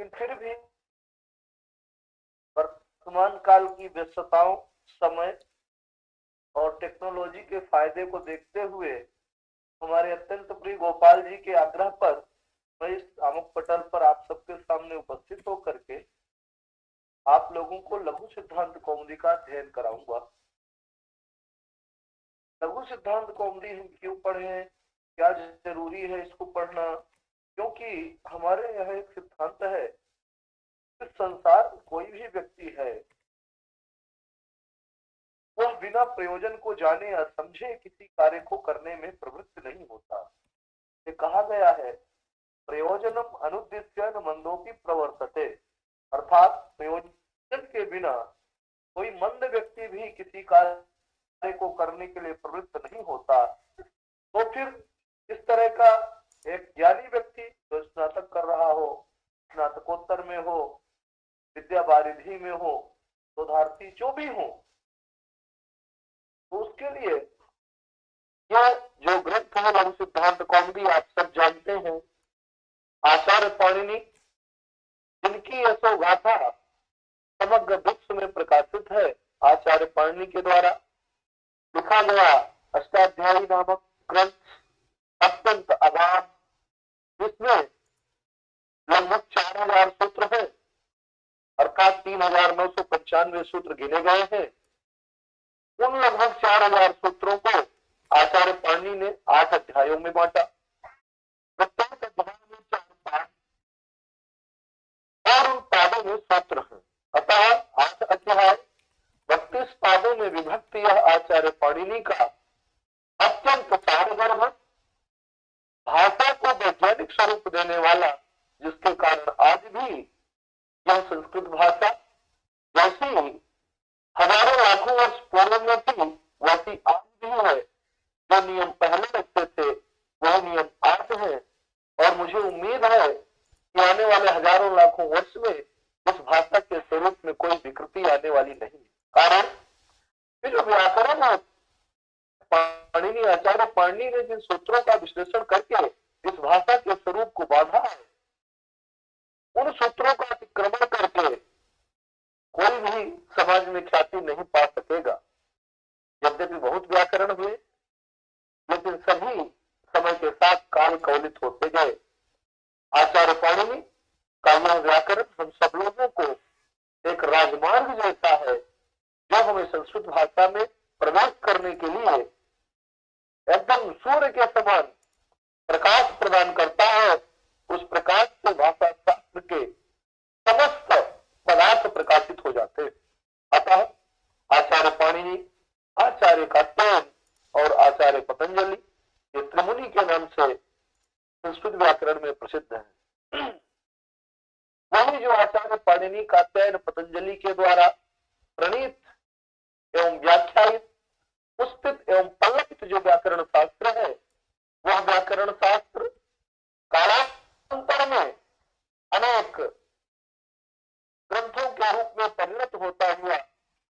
लेकिन फिर भी वर्तमान काल की व्यस्तताओं, समय और टेक्नोलॉजी के फायदे को देखते हुए हमारे अत्यंत प्रिय गोपाल जी के आग्रह पर मैं इस आमुख पटल पर आप सबके सामने उपस्थित होकर के आप लोगों को लघु सिद्धांत कौमुदी का अध्ययन कराऊंगा। लघु सिद्धांत कौमुदी हम क्यों पढ़ें, क्या जरूरी है इसको पढ़ना? क्योंकि हमारे यहाँ एक सिद्धांत है, इस संसार में कोई भी व्यक्ति है वह बिना प्रयोजन को जाने या समझे किसी कार्य को करने में प्रवृत्त नहीं होता। ये कहा गया है, प्रयोजनम अनुद्दिश्य न मंदोपि प्रवर्तते, अर्थात प्रयोजन के बिना कोई मंद व्यक्ति भी किसी कार्य को करने के लिए प्रवृत्त नहीं होता। तो फिर इस तरह का एक ज्ञानी व्यक्ति जो स्नातक कर रहा हो, स्नातकोत्तर में हो, विद्या वारिधि में हो, शोधार्थी जो भी हो, तो उसके लिए यह जो ग्रंथ है लघु सिद्धांत कौमुदी आप सब जानते हैं, आचार्य पाणिनि जिनकी यशो गाथा समग्र विश्व में प्रकाशित है, आचार्य पाणिनि के द्वारा लिखा गया अष्टाध्यायी नामक ग्रंथ अत्यंत अगाध, जिसमें लगभग 4000 सूत्र है, अर्थात 3995 सूत्र गिने गए हैं। उन लगभग 4000 सूत्रों को आचार्य पाणिनि ने 8 अध्यायों में बांटा। प्रत्येक अध्याय में 4 पाद और उन पादों में सूत्र हैं। अतः 8 अध्याय 32 पादों में विभक्त यह आचार्य पाणिनि का अत्यंत सारगर्भ, भाषा को वैज्ञानिक स्वरूप देने वाला, जिसके कारण आज भी यह संस्कृत भाषा जैसी हजारों लाखों वर्ष पूर्व में थी वैसी आज भी है। जो नियम पहले रखते थे वह नियम आज है, और मुझे उम्मीद है कि आने वाले हजारों लाखों वर्ष में इस भाषा के स्वरूप में कोई विकृति आने वाली नहीं। कारण जो व्याकरण है, पाणिनि आचार्य पाणिनि ने जिन सूत्रों का विश्लेषण करके इस भाषा के स्वरूप को बांधा है, उन सूत्रों का अतिक्रमण करके कोई भी समाज में ख्याति नहीं पा सकेगा। यद्यपि बहुत व्याकरण हुए, लेकिन सभी समय के साथ काल कवलित होते गए। आचार्य पाणिनि का यह व्याकरण हम सब लोगों को एक राजमार्ग जैसा है, जो हमें संस्कृत भाषा में प्रवेश करने के लिए एकदम सूर्य के समान प्रकाश प्रदान करता है। उस प्रकाश से भाषा शास्त्र के समस्त पदार्थ प्रकाशित हो जाते हैं। अतः आचार्य पाणिनि, आचार्य कात्यायन और आचार्य पतंजलि ये त्रिमुनि के नाम से संस्कृत व्याकरण में प्रसिद्ध है। वही जो आचार्य पाणिनि, कात्यायन, पतंजलि के द्वारा प्रणीत एवं व्याख्यायित, पुष्पित एवं पल्लवित जो व्याकरण शास्त्र है, वह व्याकरण शास्त्र कालांतर में अनेक ग्रंथों के रूप में परिणत होता हुआ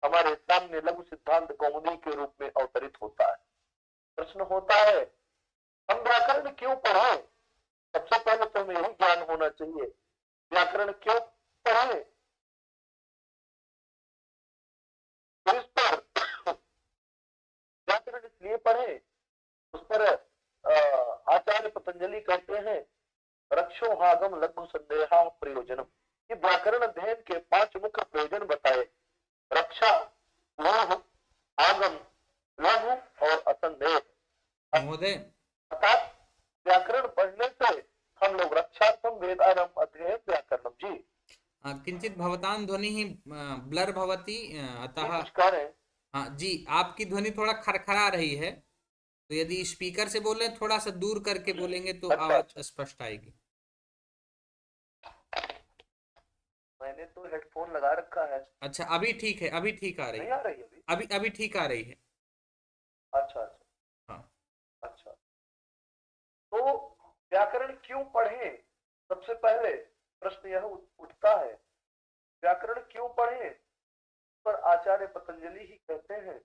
हमारे सामने लघु सिद्धांत कौमुदी के रूप में अवतरित होता है। प्रश्न होता है, हम व्याकरण क्यों पढ़ें? सबसे पहले तो हमें यही ज्ञान होना चाहिए, व्याकरण क्यों पढ़ें? तो इस पर व्याकरण इसलिए पढ़े, उस पर आचार्य पतंजलि कहते हैं, रक्षो हागम लघु संदेहा प्रयोजनम। ये व्याकरण अध्ययन के 5 मुख्य प्रयोजन बताए, रक्षा, लाभ, आगम, लघु और असंदेह। महोदय, अर्थात व्याकरण पढ़ने से हम लोग रक्षार्थम वेदानम अध्ययन व्याकरणम। जी किंचित भवतां ध्वनिः ब्लर भवति, अतः कुछ कह रहे हैं? हाँ जी, आपकी ध्वनि थोड़ा खरखरा रही है, तो यदि स्पीकर से बोले थोड़ा सा दूर करके बोलेंगे तो अच्छा, आवाज स्पष्ट आएगी। मैंने तो हेडफोन लगा रखा है। अच्छा, अभी ठीक है, अभी ठीक आ रही नहीं है। आ रही अभी? अभी अभी ठीक आ रही है। अच्छा अच्छा हाँ, अच्छा। तो व्याकरण क्यों पढ़ें? सबसे पहले प्रश्न यह उठता है, व्याकरण क्यों पढ़ें? पर आचार्य पतंजलि ही कहते हैं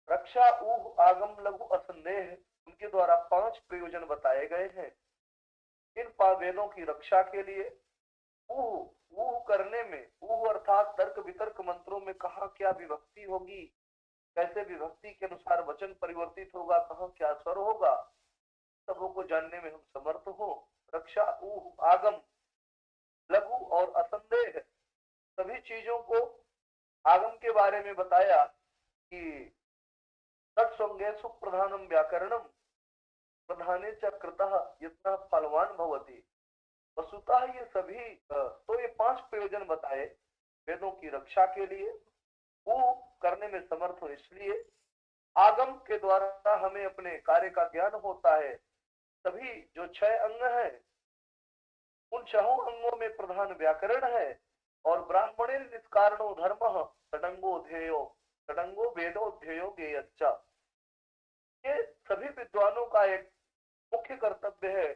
रक्षा ऊह आगम लघु असंदेह उनके द्वारा 5 प्रयोजन बताए गए हैं। इन वेदों की रक्षा के लिए ऊह ऊह करने में, ऊह अर्थात तर्क वितर्क मंत्रों में कहाँ क्या विभक्ति होगी, कैसे विभक्ति के अनुसार वचन परिवर्तित होगा, कहाँ क्या स्वर होगा, सबों को जानने में हम समर्थ हो। रक्षा ऊह, आगम, लघु और असंदेह, सभी चीजों को आगम के बारे में बताया कि तत्संगेषु प्रधानम व्याकरणम प्रधाने च कृतः यत्नः फलवान भवति। वस्तुतः ये सभी तो ये 5 प्रयोजन बताए वेदों की रक्षा के लिए, वो करने में समर्थ हो इसलिए, आगम के द्वारा हमें अपने कार्य का ज्ञान होता है। सभी जो 6 अंग हैं उन 6 अंगों में प्रधान व्याकरण है और ब्राह्मणे निष्कारणो धर्म षडंगो ध्येयो षडंगो वेदो ध्येयो ज्ञेयश्च। ये सभी विद्वानों का एक मुख्य कर्तव्य है।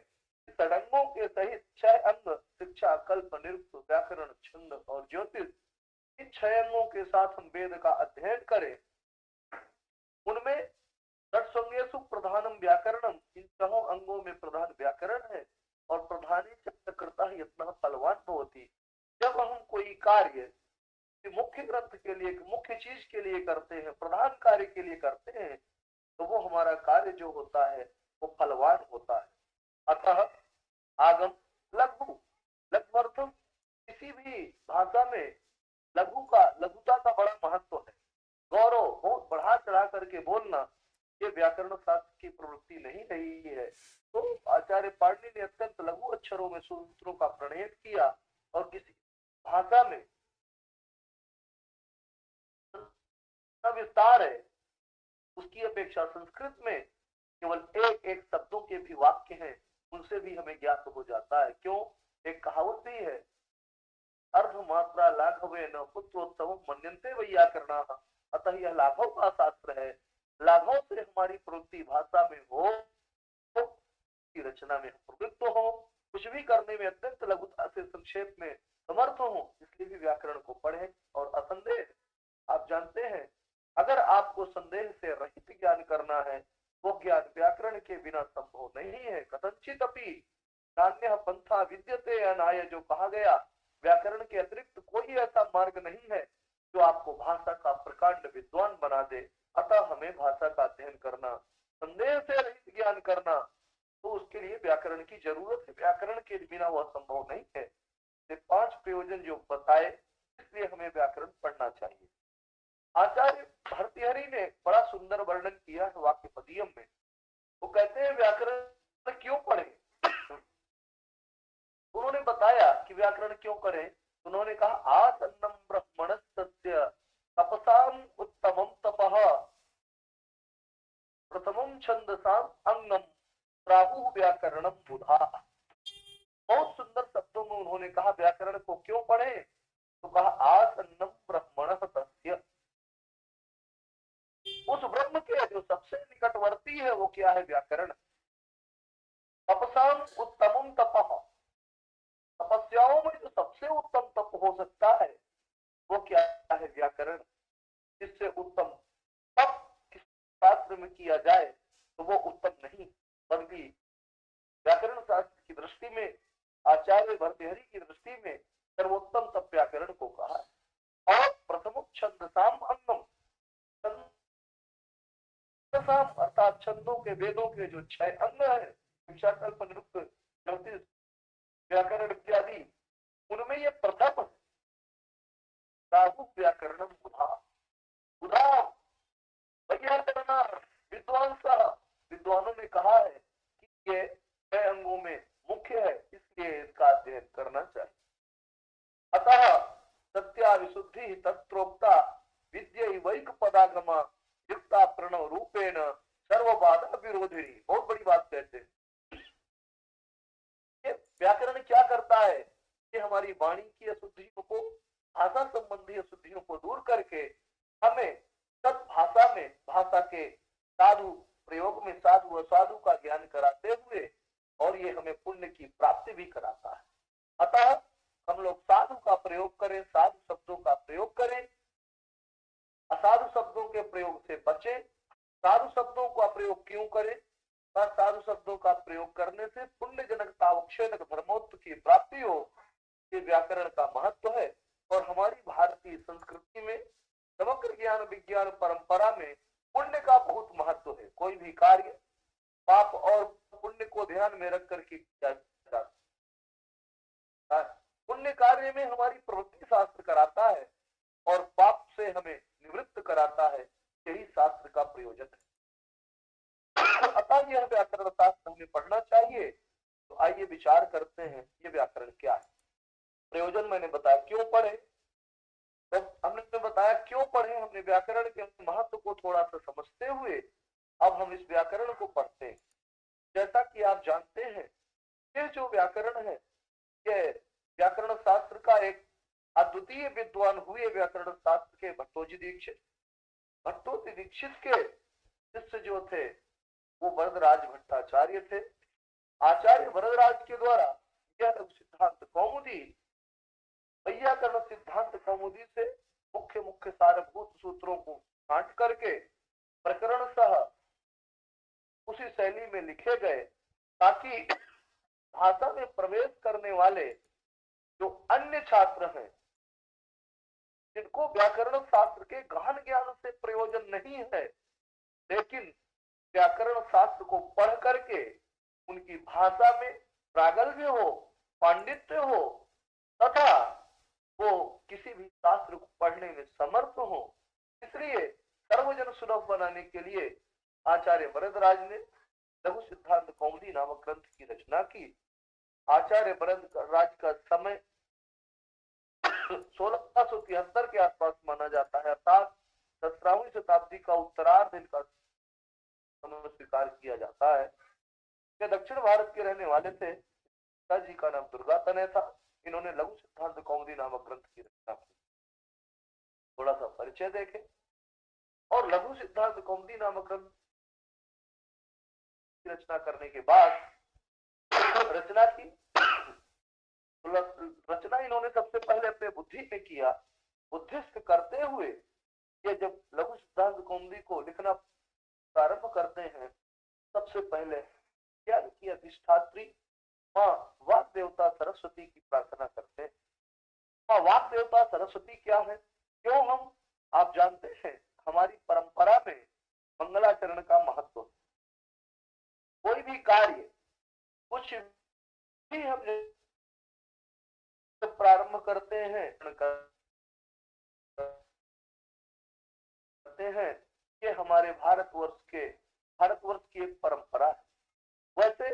षडंगों के सहित 6 अंग शिक्षा, कल्प, निरुक्त, व्याकरण, छंद और ज्योतिष, इन 6 अंगों के साथ हम वेद का अध्ययन करें। उनमें षट्संगेषु प्रधानम व्याकरणम, इन 6 अंगों में प्रधान व्याकरण है और प्रधानी चक्रता यत्न फलवान भवति। जब हम कोई कार्य मुख्य ग्रंथ के लिए, मुख्य चीज के लिए करते हैं, प्रधान कार्य के लिए करते हैं, तो वो हमारा कार्य जो होता है वो फलवान होता है। अतः आगम लघु, लघु अर्थम, किसी भी भाषा में लघुता का बड़ा महत्व है। गौरव, बहुत बढ़ा चढ़ा करके बोलना, ये व्याकरण शास्त्र की प्रवृत्ति नहीं रही है। तो आचार्य पाणिनि ने अत्यंत लघु अक्षरों में सूत्रों का प्रणयन किया और किसी भाषा में विस्तार है, उसकी अपेक्षा संस्कृत में केवल एक एक शब्दों के भी वाक्य हैं, उनसे भी हमें ज्ञात हो जाता है। क्यों? एक कहावत भी है, अर्ध मात्रा लाघवे न पुत्रोत्तम मन्यन्ते व्याकरणा। अतः यह लाघव का शास्त्र है। लाघव से हमारी प्रवृत्ति भाषा में हो, की रचना में प्रवृत्त हो, कुछ भी करने में अत्यंत लघुता से संक्षेप में समर्थ हो, इसलिए भी व्याकरण को पढ़े। और असंदेह, आप जानते हैं अगर आपको संदेह से रहित ज्ञान करना है, वो ज्ञान व्याकरण के बिना संभव नहीं है। कथंचित अपि नान्यः पंथा विद्यते अनाय, जो कहा गया, व्याकरण के अतिरिक्त कोई ऐसा मार्ग नहीं है जो आपको भाषा का प्रकांड विद्वान बना दे। अतः हमें भाषा का अध्ययन करना, संदेह से रहित ज्ञान करना, तो उसके लिए व्याकरण की जरूरत है। व्याकरण के बिना वह संभव नहीं है। ये 5 प्रयोजन जो बताए, इसलिए हमें व्याकरण पढ़ना चाहिए। आचार्य भर्तृहरि ने बड़ा सुंदर वर्णन किया है वाक्य पदियम में। वो कहते हैं व्याकरण क्यों पढ़े। उन्होंने बताया कि व्याकरण क्यों करें। उन्होंने कहा आसन्नम ब्रह्मणस्तस्य तपसाम उत्तमम तपः प्रथमम छंदसाम अंगम प्राहु व्याकरणम बुधा। बहुत सुंदर शब्दों में उन्होंने कहा व्याकरण को क्यों पढ़े, तो कहा आसन्नम ब्रह्मणः तस्य, उस ब्रह्म के जो सबसे निकटवर्ती है वो क्या है? व्याकरण। तपसाम उत्तमम तपः, तपस्याओं में जो सबसे उत्तम तप हो सकता है वो क्या है? व्याकरण। इससे उत्तम तप किस शास्त्र में किया जाए तो वो उत्तम नहीं, बल्कि व्याकरण शास्त्र की दृष्टि में, आचार्य भर्तृहरि की दृष्टि में सर्वोत्तम तप व्याकरण को कहा है। और प्रथम छंदसाम अंगम, अर्थात छंदों के, वेदों के जो 6 अंग है, शिक्षा, कल्प, निरुक्त, ज्योतिष, व्याकरण इत्यादि, उनमें ये प्रथम है। राहु व्याकरणम बुधा, बुधा व्याकरणा विद्वान, विद्वानों ने कहा है कि ये 6 अंगों में मुख्य है, इसलिए इसका अध्ययन करना चाहिए। अतः सत्या विशुद्धि तत्रोक्ता विद्यैवैक पदागमा युक्ता प्रणव रूपेण सर्वबाधा विरोधिनी। बहुत बड़ी बात कहते हैं। ये व्याकरण क्या करता है? ये हमारी वाणी की अशुद्धियों को, भाषा संबंधी अशुद्धियों को दूर करके हमें सत भाषा में, भाषा के साधु प्रयोग में साधु असाधु का ज्ञान कराते हुए, और ये हमें पुण्य की प्राप्ति भी कराता है। अतः हम लोग साधु का प्रयोग करें, साधु शब्दों का प्रयोग करें, असाधु शब्दों के प्रयोग से बचें। साधु शब्दों का प्रयोग क्यों करें? शब्दों का प्रयोग करने से पुण्य जनकता अवक्षेदक धर्मोत्त की प्राप्ति हो, ये व्याकरण का महत्व है। और हमारी भारतीय संस्कृति में समग्र ज्ञान विज्ञान परंपरा में पुण्य का बहुत महत्व है। कोई भी कार्य पाप और पुण्य को ध्यान में रख करके किया जाता है। पुण्य कार्य में हमारी प्रवृत्ति शास्त्र कराता है और पाप से हमें निवृत्त कराता है, यही शास्त्र का प्रयोजन है। अतः यह व्याकरण शास्त्र हमें पढ़ना चाहिए। तो आइए विचार करते हैं ये व्याकरण क्या है। प्रयोजन मैंने बताया, क्यों पढ़े, तो हमने बताया क्यों पढ़े। हमने व्याकरण के महत्व को थोड़ा सा समझते हुए अब हम इस व्याकरण को पढ़ते हैं। जैसा कि आप जानते हैं, ये जो व्याकरण है, ये व्याकरण शास्त्र का एक अद्वितीय विद्वान हुए व्याकरण शास्त्र के भट्टोजी दीक्षित। भट्टोजी दीक्षित के शिष्य जो थे वो वरदराज भट्टाचार्य थे। आचार्य वरदराज के द्वारा यह सिद्धांत कौमुदी, वैयाकरण सिद्धांत कौमुदी से मुख्य मुख्य सारभूत सूत्रों को छांट करके प्रकरण सह उसी शैली में लिखे गए, ताकि भाषा में प्रवेश करने वाले जो अन्य छात्र हैं, जिनको व्याकरण शास्त्र के गहन ज्ञान से प्रयोजन नहीं है, लेकिन व्याकरण शास्त्र को पढ़ करके उनकी भाषा में प्रागल्भ्य हो, पांडित्य हो, तथा वो किसी भी शास्त्र को पढ़ने में समर्थ हो, इसलिए सर्वजन सुलभ बनाने के लिए आचार्य वरदराज ने लघु सिद्धांत कौमुदी नामक ग्रंथ की रचना की। आचार्य वरदराज का समय 1673 के आसपास माना जाता है, अर्थात 17वीं शताब्दी का उत्तरार्ध इनका समय स्वीकार किया जाता है। ये दक्षिण भारत के रहने वाले थे। पिताजी का नाम दुर्गातनय था। इन्होंने लघु सिद्धांत कौमुदी नामक ग्रंथ की रचना की। थोड़ा सा परिचय देखें। और लघु सिद्धांत कौमुदी नामक ग्रंथ की रचना करने के बाद रचना की, रचना इन्होंने सबसे पहले अपने बुद्धि में किया। बुद्धिस्ट करते हुए ये जब लघु सिद्धांत कौमुदी को लिखना प्रारंभ करते हैं, सबसे पहले ज्ञान की अधिष्ठात्री माँ वाक देवता सरस्वती की प्रार्थना करते हैं। माँ वाक देवता सरस्वती क्या है, क्यों हम, आप जानते हैं हमारी परंपरा में मंगलाचरण का महत्व। कोई भी कार्य कुछ भी हम प्रारंभ करते हैं ये हमारे भारतवर्ष की एक परंपरा है। वैसे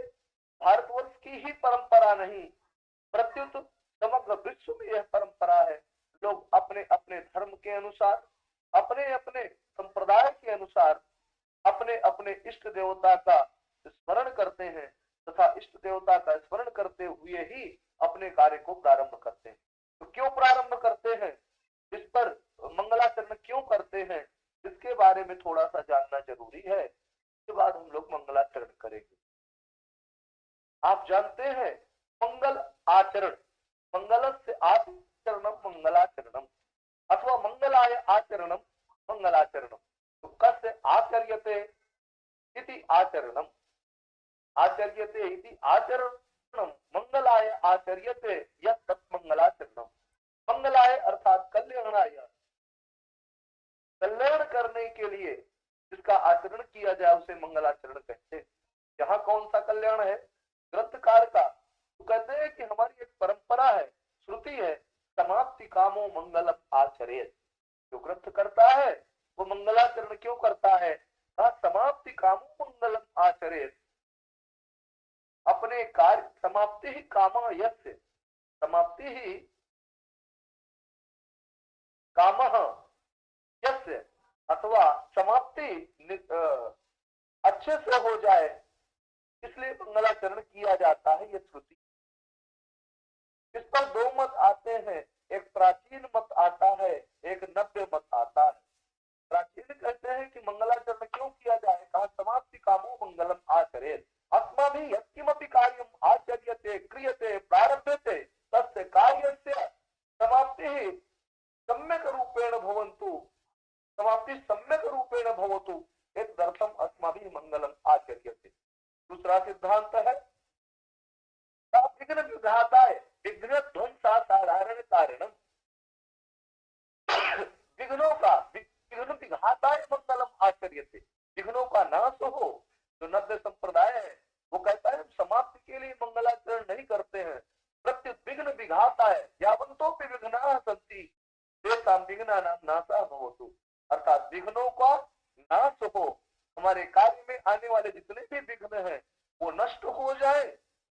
भारतवर्ष की ही परंपरा नहीं, प्रत्युत समग्र विश्व में यह परंपरा है। लोग अपने अपने धर्म के अनुसार, अपने अपने संप्रदाय के अनुसार अपने अपने इष्ट देवता का स्मरण करते हैं तथा इष्ट देवता का स्मरण करते हुए ही अपने कार्य को प्रारंभ करते हैं। तो क्यों प्रारंभ करते हैं, इस पर मंगलाचरण क्यों करते हैं, इसके बारे में थोड़ा सा जानना जरूरी है। इसके बाद हम लोग मंगलाचरण करेंगे। आप जानते हैं मंगल आचरण, मंगल से आचरणम मंगलाचरणम अथवा मंगलाय आचरणम मंगलाचरणम। तो कस्य आचर्यते इति आचरणम, आचर्यते इति आचरणम, मंगलाय आचर्यते यत् मंगलाचरणम। मंगलाय अर्थात कल्याणाय, कल्याण करने के लिए जिसका आचरण किया जाए उसे मंगलाचरण कहते हैं। यहाँ कौन सा कल्याण है ग्रंथकार का, तो कहते हैं कि हमारी एक परंपरा है, श्रुति है, समाप्ति कामो मंगलम आचरेत। जो ग्रंथ करता है वो मंगलाचरण क्यों करता है, समाप्ति कामो मंगलम आचरेत, अपने कार्य समाप्ति ही काम यस्य, समाप्ति ही काम यस्य, अथवा समाप्ति अच्छे से हो जाए इसलिए मंगलाचरण किया जाता है, ये श्रुति। इस पर दो मत आते हैं, एक प्राचीन मत आता है, एक नव्य मत आता है। प्राचीन कहते हैं कि मंगलाचरण क्यों किया जाए, कहा समाप्ति कामो मंगलम आचरेत, अस्माभिः यत्किमपि कार्यम आचर्यते क्रियते प्रारभ्यते तस्य कार्यस्य समाप्तिः सम्यक रूपेण भवन्तु, समाप्ति सम्यक रूपेण भवतु, एक दर्शम अस्माभिः मंगलम आचर्यते। दूसरा सिद्धांत सिद्धांत है। विघ्न विघाताय विघ्न ध्वंसा साधारण कारणम। विघ्न विघाताय मंगलम आचर्यते। विघ्नों का नाश हो। जो नव्य संप्रदाय है वो कहता है समाप्ति के लिए मंगलाचरण नहीं करते हैं। प्रत्युत विघ्न विघाताय यावंतो विघ्नाः सन्ति तेषां विघ्नानां नाशः भवतु। अर्थात विघ्नों का नाश हो, हमारे कार्य में आने वाले जितने भी विघ्न हैं वो नष्ट हो जाए।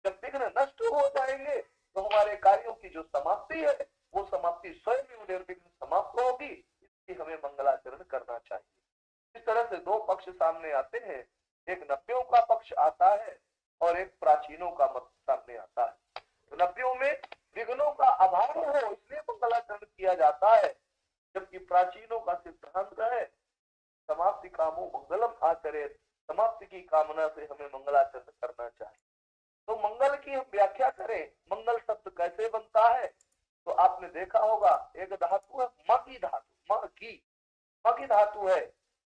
जब विघ्न नष्ट हो जाएंगे तो हमारे कार्यों की जो समाप्ति है वो समाप्ति स्वयं ही निर्विघ्न समाप्त होगी। इसलिए हमें मंगलाचरण करना चाहिए। इस तरह से दो पक्ष सामने आते हैं, एक नव्यों का पक्ष आता है और एक प्राचीनों का मत सामने आता है। तो नव्यों में विघ्नों का अभाव हो इसलिए मंगलाचरण किया जाता है, जबकि प्राचीनों का सिद्धांत है समाप्ति कामो मंगलम आचरेत। समाप्ति की कामना से हमें मंगलाचरण करना चाहिए। तो मंगल की हम व्याख्या करें, मंगल शब्द कैसे बनता है, तो आपने देखा होगा एक धातु है मगी धातु। मगी धातु है,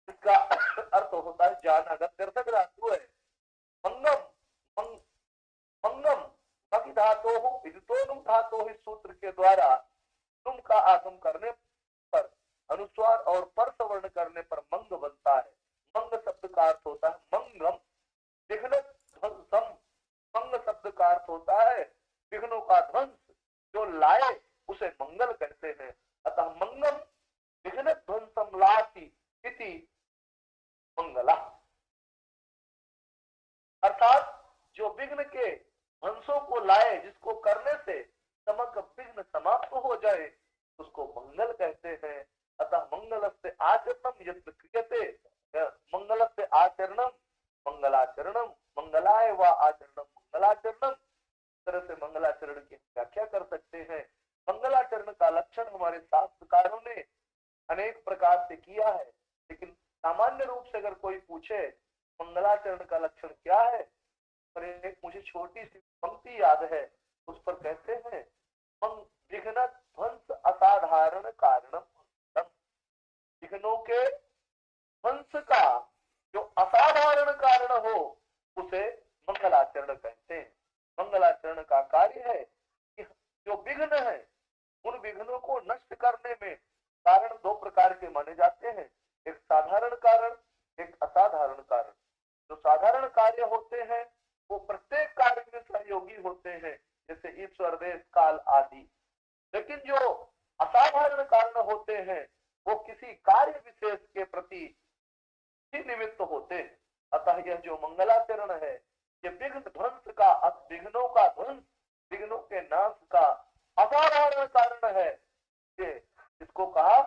इसका अर्थ होता है जाना। गत्यर्थक धातु है मंगम। मंगम मगी धातु हो विदितोनुम धातु। इस सूत्र के द्वारा तुम का आगम करने पर अनुस्वार और परस वर्ण करने पर मंग बनता है। मंग शब्द का अर्थ होता है मंगम। विघ्न ध्वंसम। मंग शब्द का अर्थ होता है विघ्नों का ध्वंस, जो लाए उसे मंगल कहते हैं। अतः मंगल विघ्न ध्वंसम लाति इति मंगला। अर्थात जो विघ्न के ध्वंसों को लाए, जिसको करने से समग्र विघ्न समाप्त हो जाए, उसको मंगल कहते हैं। अतः मंगल से आचरणम यत्र क्रियते, मंगल से आचरणम मंगलाचरणम, मंगलाय व आचरणम मंगलाचरणम। इस तरह से मंगलाचरण की व्याख्या कर सकते हैं। मंगलाचरण का लक्षण हमारे शास्त्रकारों ने अनेक प्रकार से किया है, लेकिन सामान्य रूप से अगर कोई पूछे मंगलाचरण का लक्षण क्या है, पर एक मुझे छोटी सी पंक्ति याद है, उस पर कहते हैं विघ्न ध्वंस असाधारण कारणम। विघ्नों के ध्वंस का जो असाधारण कारण हो उसे मंगलाचरण कहते हैं। मंगलाचरण का कार्य है कि जो विघ्न है उन विघ्नों को नष्ट करने में कारण दो प्रकार के माने जाते हैं, एक साधारण कारण, एक असाधारण कारण। जो साधारण कार्य होते हैं वो प्रत्येक कार्य में सहयोगी होते हैं, जैसे ईश्वर देश काल आदि। लेकिन जो असाधारण कारण होते हैं वो किसी कार्य विशेष के प्रति ही निमित्त होते हैं। अतः यह जो मंगलाचरण है ये विघ्न ध्वंस का, विघ्नों का ध्वंस, विघ्नों के नाश का असाधारण कारण है। ये इसको कहा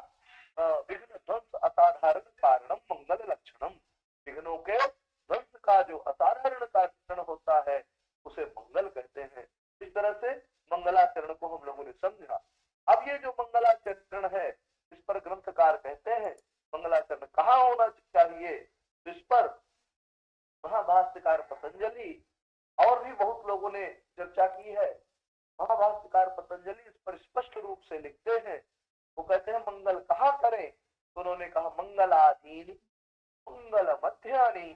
विघ्न ध्वंस असाधारण कारणम मंगल लक्षणम। विघ्नों के ध्वंस का जो असाधारण कारण होता है उसे मंगल कहते हैं। इस तरह से मंगलाचरण को हम लोगों ने समझा। अब ये जो मंगलाचरण है इस पर ग्रंथकार कहते हैं मंगलाचरण कहाँ होना चाहिए, इस पर महाभाष्यकार पतंजलि और भी बहुत लोगों ने चर्चा की है। महाभाष्यकार पतंजलि इस पर स्पष्ट रूप से लिखते हैं। वो कहते हैं मंगल कहाँ करें, तो उन्होंने कहा मंगलादीनि मंगल मध्यानि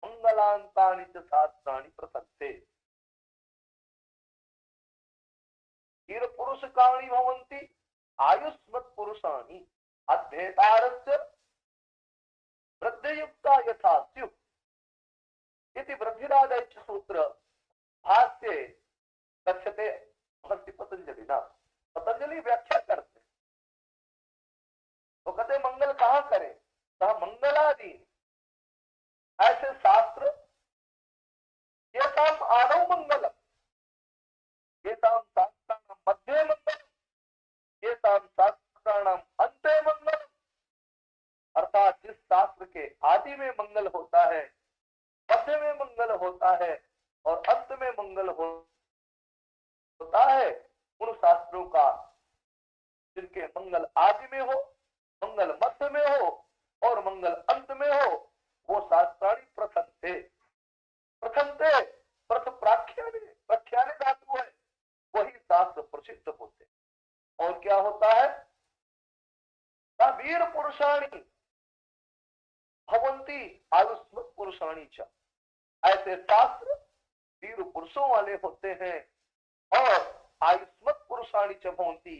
मंगलांतानि च शास्त्राणि प्रसक्ते। वीर पुरुष काणी भवन्ति आयुष्मत् पुरुषाणि अध्येतारस्य वृद्धियुक्ता यथा स्युः इति वृद्धिरादैच सूत्र भाष्ये कथ्यते महर्षि पतंजलिना। पतंजलि व्याख्या करते हैं तो कहते मंगल कहाँ करें, कहा मंगलादि ऐसे शास्त्र ये शाम आदौ मंगलम, ये शाम शास्त्राणाम मध्ये मंगलम, ये शाम शास्त्राणाम अंते मंगलम। अर्थात जिस शास्त्र के आदि में मंगल होता है, मध्य में मंगल होता है और अंत में मंगल होता है, उन शास्त्रों का जिनके मंगल आदि में हो, मंगल मध्य में हो और मंगल अंत में हो, वो शास्त्राणी प्रथंते। प्रथंते प्रथ प्रख्याने धातु है, वही शास्त्र प्रसिद्ध होते। और क्या होता है, वीर पुरुषाणी भवंती आयुष्मत् पुरुषाणी च। ऐसे शास्त्र पुरुषों वाले होते हैं, और आयुष्मत पुरुषाणी च भवन्ति,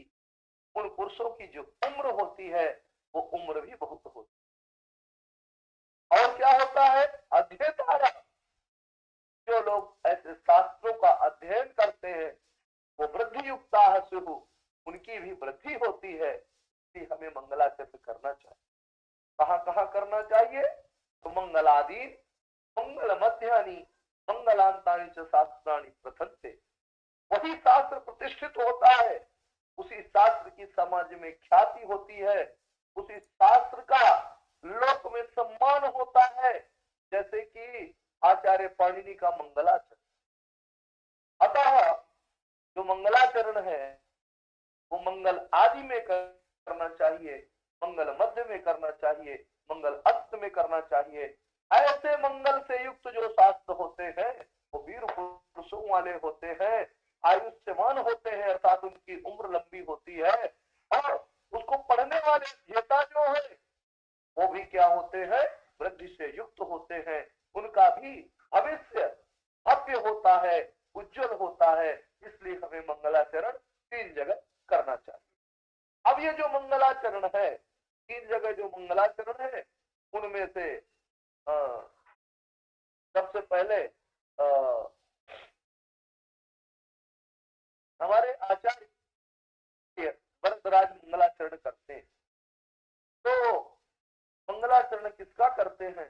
उन पुरुषों की जो उम्र होती है वो उम्र भी बहुत होती है। और क्या होता है, अध्येतारा, जो लोग ऐसे शास्त्रों का अध्ययन करते हैं वो वृद्धि युक्ता स्युः, उनकी भी वृद्धि होती है। इसलिए हमें मंगलाचरण करना चाहिए। कहाँ कहाँ करना चाहिए, तो मंगलादि मंगल मध्यानि मंगलांतानि च शास्त्राणि प्रथन्ते, वही शास्त्र प्रतिष्ठित होता है, उसी शास्त्र की समाज में ख्याति होती है, उसी शास्त्र का लोक में सम्मान होता है, जैसे कि आचार्य पाणिनि का मंगलाचरण। अतः जो मंगलाचरण है वो मंगल आदि में करना चाहिए, मंगल मध्य में करना चाहिए, मंगल अंत में करना चाहिए। ऐसे मंगल से युक्त जो शास्त्र होते हैं वो वीर पुरुषों वाले होते हैं, आयुष्यमान होते हैं, अर्थात उनकी उम्र लंबी होती है, और उसको पढ़ने वाले जेता जो है वो भी क्या होते हैं, वृद्धि से युक्त होते हैं, उनका भी भविष्य भव्य होता है, उज्जवल होता है। इसलिए हमें मंगलाचरण 3 जगह करना चाहिए। अब ये जो मंगलाचरण है, 3 जगह जो मंगलाचरण है, उनमें से सबसे पहले हमारे आचार्य वरदराज मंगलाचरण करते हैं। तो मंगलाचरण किसका करते हैं,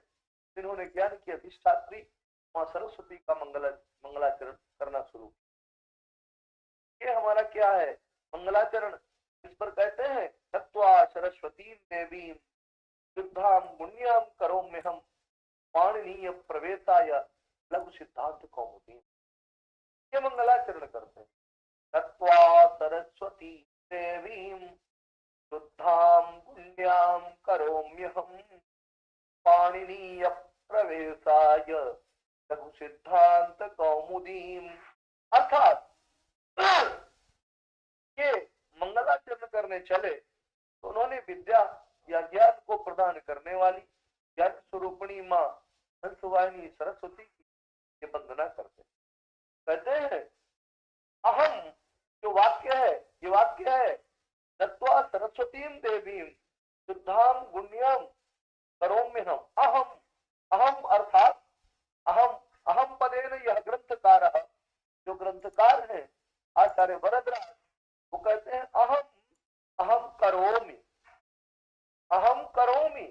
जिन्होंने ज्ञान की अधिष्ठात्री मां सरस्वती का मंगलाचरण करना शुरू किया। ये हमारा क्या है, मंगलाचरण इस पर कहते हैं, तत्वा सरस्वती देवी शुद्धाम पुण्याम करोम्यहम पाणिनीय प्रवेशाय लघु सिद्धांत कौमुदी। ये मंगलाचरण करते हैं, तत्वा सरस्वती देवी शुद्धाम पुण्याम करोम्यहम पाणिनीय प्रवेशाय लघु सिद्धांत कौमुदी। अर्थात ये मंगलाचरण करने चले तो उन्होंने विद्या या ज्ञान को प्रदान करने वाली ज्ञान स्वरूपिणी मां हंसवाहिनी सरस्वती की वंदना करते, कहते हैं अहम, जो वाक्य है ये वाक्य है, तत्वा सरस्वतीम देवीम शुद्धाम गुण्याम करोम्यहम। अहम, अहम अर्थात अहम, अहम पदेन यह ग्रंथकार, जो ग्रंथकार है आचार्य वरदराज, वो कहते हैं अहम, अहम करोमि, अहम करोमि,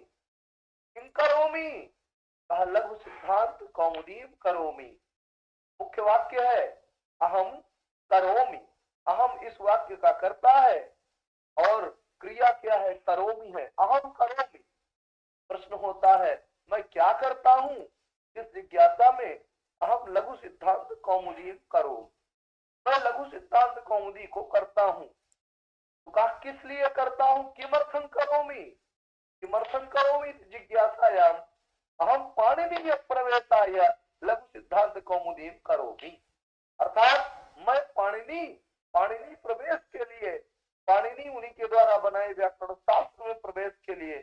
किं करोमि, कहा लघु सिद्धांत कौमुदीम करोमि। मुख्य वाक्य है अहम करोमि, अहम इस वाक्य का कर्ता है और क्रिया क्या है, करोमि है, अहम करोमि। प्रश्न होता है मैं क्या करता हूं, इस जिज्ञासा में अहम लघु सिद्धांत कौमुदी करो, मैं लघु सिद्धांत कौमुदी को करता हूं। तो कहा किस लिए करता हूं, किमर्थं करोमि, किमर्थं करोमि जिज्ञासायाम अहम पाणिनीय प्रवेशाय लघु सिद्धांत कौमुदी करोमि। अर्थात मैं पाणिनी प्रवेश के लिए, पाणिनी उन्हीं के द्वारा बनाए व्याकरण शास्त्र में प्रवेश के लिए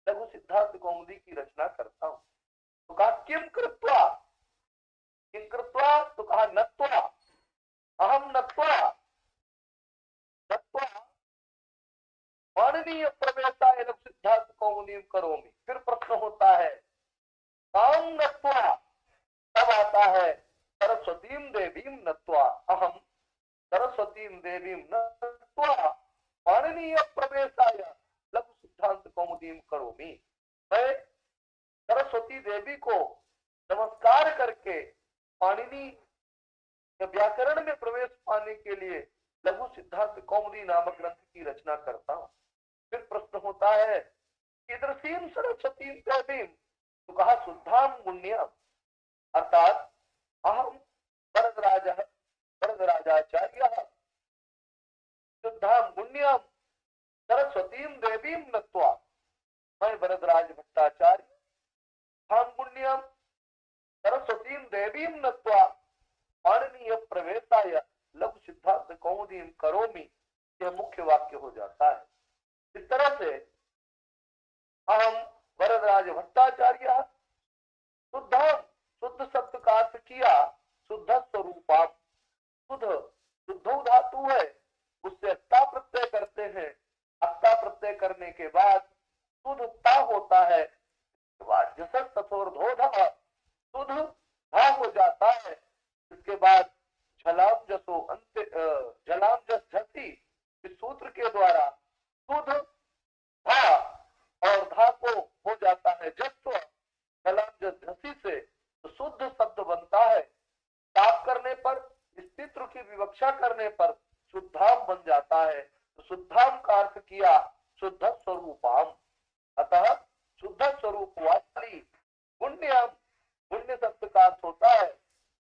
लघु सिद्धांत कौमुदी की रचना करता हूं। तो कहा किम कृत्वा, किम कृत्वा, तो कहा नत्वा, अहम नत्वा, नत्वा पाणिनीय प्रवेशाय लघु सिद्धांत कौमुदी करोमि। फिर प्रश्न होता है काम नत्वा, तब आता है सरस्वतीम देवीम नत्वा, अहम सरस्वतीम देवीम नत्वा पाणिनीय प्रवेशाय लघु सिद्धांत कौमुदीम करोमि। मैं सरस्वती देवी को नमस्कार करके पाणिनी व्याकरण में प्रवेश पाने के लिए लघु सिद्धांत कौमुदी नामक ग्रंथ की रचना करता हूं। फिर प्रश्न होता है कीदृशीम सरस्वतीम देवीम, तो कहा शुद्धाम गुण्याम, अर्थात अहम वरदराजाचार्य शुद्धाम गुण्याम सरस्वतीम देवीम नत्वा, मैं वरदराज भट्टाचार्य शुद्धाम गुण्याम सरस्वतीम देवीम नत्वा पाणिनीय प्रवेशाय लघु सिद्धांत कौमुदीम करोमि, यह मुख्य वाक्य हो जाता है। इस तरह से अहम वरदराज भट्टाचार्य शुद्धाम, शुद्ध शब्द का अर्थ किया शुद्ध स्वरूप, है। इसके बाद झलाम जसो अंत झलाम जस झसी, इस सूत्र के द्वारा शुद्ध धा और धा को हो जाता है जस्व, झलाम जस झसी से तो शुद्ध शब्द बनता है। ताप करने पर, स्थित्र की विवक्षा करने पर शुद्धाम बन जाता है। तो शुद्धाम का अर्थ किया शुद्ध स्वरूपाम। अतः शुद्ध स्वरूप वाली पुण्याम, पुण्य शब्द का अर्थ होता है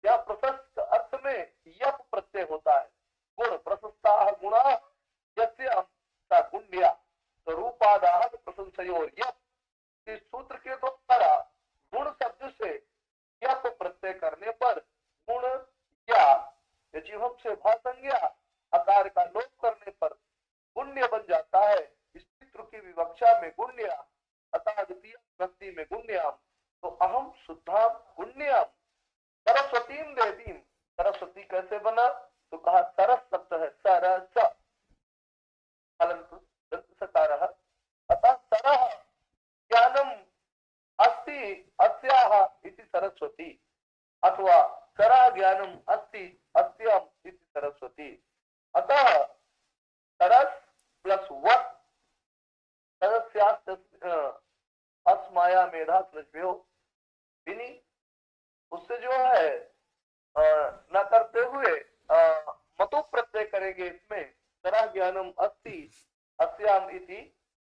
या प्रशस्त अर्थ में यप प्रत्यय होता है। गुण प्रशस्ता गुणा यस्य गुण्या स्वरूपादाह प्रशंसयोर यप। इस सूत्र के द्वारा गुण शब्द से यप प्रत्यय करने पर गुण या जीवम से भासंज्ञा आकार का लोप करने पर गुण्य बन जाता है। स्थित्र की विवक्षा में गुण्य, अतः द्वितीय भक्ति में गुण्याम। तो अहम शुद्धाम गुण्याम सरस्वतीम देवीम। सरस्वती कैसे बना? तो कहा सरस शब्द है, सरस सकारः, अतः सरः ज्ञानम अस्ति अस्याः इति सरस्वती, अथवा सरा ज्ञानम अस्ति अस्याम इति सरस्वती। अतः सरस प्लस वट, अस्माया मेधा स्लज्यो विनी, उससे जो है न करते हुए मतु प्रत्यय करेंगे। इसमें सरा ज्ञानम अस्ति अस्याम इति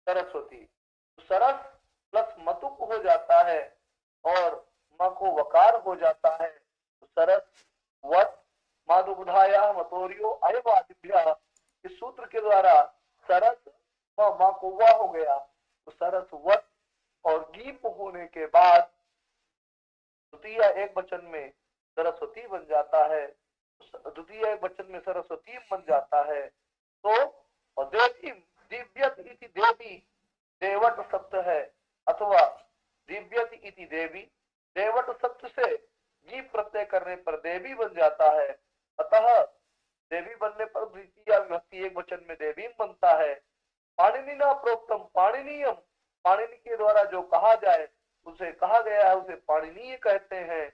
सरस्वती, तो सरस प्लस मतुक हो जाता है और म को वकार हो जाता है। तो सरस वट माधुबुधाया मतोरियो अयवादिभ्य, इस सूत्र के द्वारा सरस व माँ को वह हो गया। तो सरस वट और गीप होने के बाद द्वितीय एक वचन में सरस्वती बन जाता है, द्वितीय एक वचन में सरस्वती बन जाता है। तो देवी दिव्यत इति देवी देवट शब्द है, अथवा दिव्यत इति देवी, देवट शब्द से जी प्रत्यय करने पर देवी बन जाता है। अतः देवी बनने पर द्वितीय विभक्ति एक वचन में देवी बनता है। पाणिनि ना प्रोक्तम पाणिनीयम, पाणिनि के द्वारा जो कहा जाए उसे कहा गया है उसे पाणिनीय कहते हैं।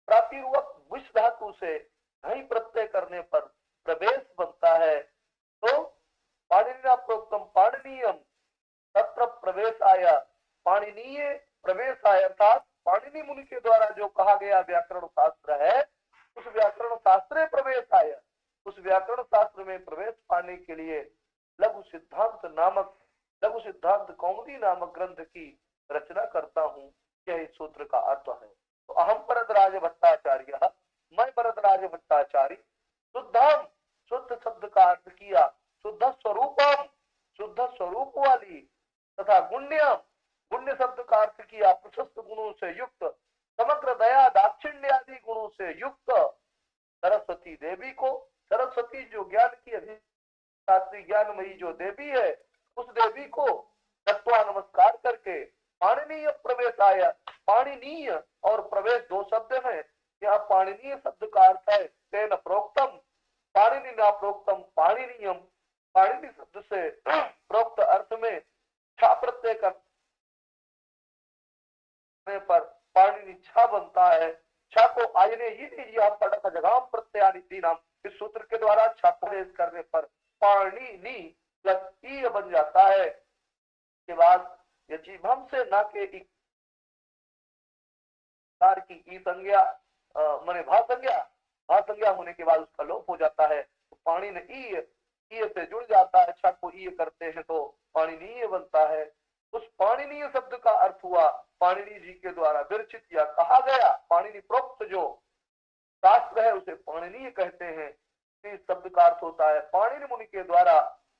प्रातिर्वक विष धातु से घई प्रत्यय करने पर प्रवेश बनता है। तो पाणिनि ना प्रोक्तम पाणिनीयम तत्र प्रवेश आया, पाणिनीय प्रवेश आया, अर्थात पाणिनि मुनि के द्वारा जो कहा गया व्याकरण शास्त्र है उस व्याकरण शास्त्र प्रवेश आया। उस व्याकरण शास्त्र में प्रवेश पाने के लिए लघु सिद्धांत नामक, लघु सिद्धांत कौमुदी नामक ग्रंथ की रचना करता हूँ। यह इस सूत्र का अर्थ है। तो अहम भरद्वाज भट्टाचार्य, मैं भरद्वाज भट्टाचार्य शुद्धाम, शुद्ध शब्द का अर्थ किया शुद्ध स्वरूपम, शुद्ध स्वरूप वाली, तथा गुण्यम, गुण्य शब्द का अर्थ किया प्रशस्त गुणों से युक्त, समग्र दया दाक्षिण्य आदि गुणों से युक्त सरस्वती देवी को, सरस्वती जो ज्ञान की अधिष्ठात्री ज्ञानमयी जो देवी है उस देवी को दत्वा नमस्कार करके पाणिनीय प्रवेश आया। पाणिनीय और प्रवेश दो शब्द हैं। यहाँ पाणिनीय शब्द का अर्थ है तेन प्रोक्तम, पाणिनि ना प्रोक्तम पाणिनीयम, पाणिनि शब्द से प्रोक्त अर्थ में छा प्रत्यय करने पर पाणिनि छा बनता है। छा को आयने ही पड़क जगह प्रत्ययानि नाम, इस सूत्र के द्वारा छा प्रवेश करने पर पाणिनि प्लस ई बन जाता है। के बाद यजीभम से ना के की ई संज्ञा माने भा संज्ञा, भा संज्ञा होने के बाद उसका लोप हो जाता है। तो पाणी ने ई से जुड़ जाता है, छा को ई करते हैं तो पाणिनीय बनता है। उस पाणिनीय शब्द का अर्थ हुआ पाणिनि जी के द्वारा विरचित या कहा गया, पाणिनि प्रोक्त जो शास्त्र है उसे पाणिनीय कहते हैं। इस शब्द का अर्थ होता है पाणिनि मुनि के द्वारा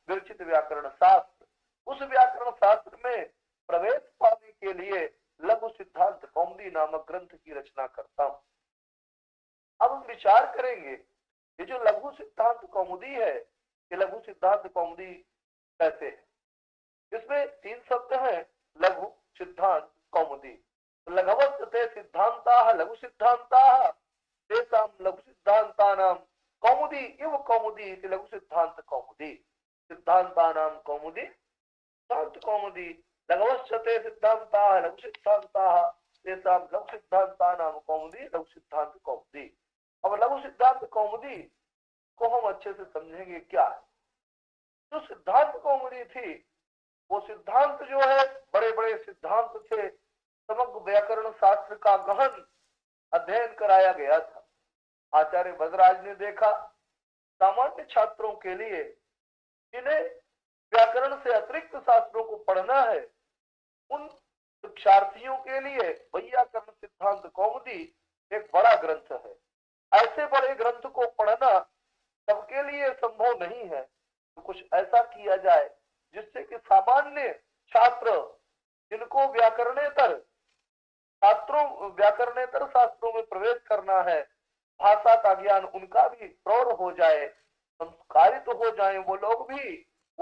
विरचित व्याकरण शास्त्र। उस व्याकरण शास्त्र में प्रवेश पाने के लिए लघु सिद्धांत कौमुदी नामक ग्रंथ की रचना करता हूं। अब हम विचार करेंगे ये जो लघु सिद्धांत कौमुदी है, ये लघु सिद्धांत कौमुदी कैसे है। इसमें तीन शब्द हैं लघु सिद्धांत कौमुदी। लघवस्ते सिद्धांताः लघु सिद्धांताः तेषां लघु सिद्धांतानां कौमुदी इव कौमुदी इति लघु सिद्धांत कौमुदी। सिद्धांतानां कौमुदी सिद्धांत कौमुदी, लघवस्ते सिद्धांताः लघु सिद्धांताः तेषां लघु सिद्धांतानां कौमुदी लघु सिद्धांत कौमुदी। अब लघु सिद्धांत कौमुदी को हम अच्छे से समझेंगे क्या है। जो सिद्धांत कौमुदी थी वो सिद्धांत जो है बड़े बड़े सिद्धांत थे, समग्र व्याकरण शास्त्र का गहन अध्ययन कराया गया था। आचार्य भद्रराज ने देखा सामान्य छात्रों के लिए जिन्हें व्याकरण से अतिरिक्त शास्त्रों को पढ़ना है उन शिक्षार्थियों के लिए वैयाकरण सिद्धांत कौमुदी एक बड़ा ग्रंथ है। ऐसे बड़े ग्रंथ को पढ़ना सबके लिए संभव नहीं है, तो कुछ ऐसा किया जाए जिससे कि सामान्य छात्र जिनको व्याकरणेतर शास्त्रों में प्रवेश करना है, भाषा का ज्ञान उनका भी प्रौढ़ हो जाए, संस्कारित हो जाए, वो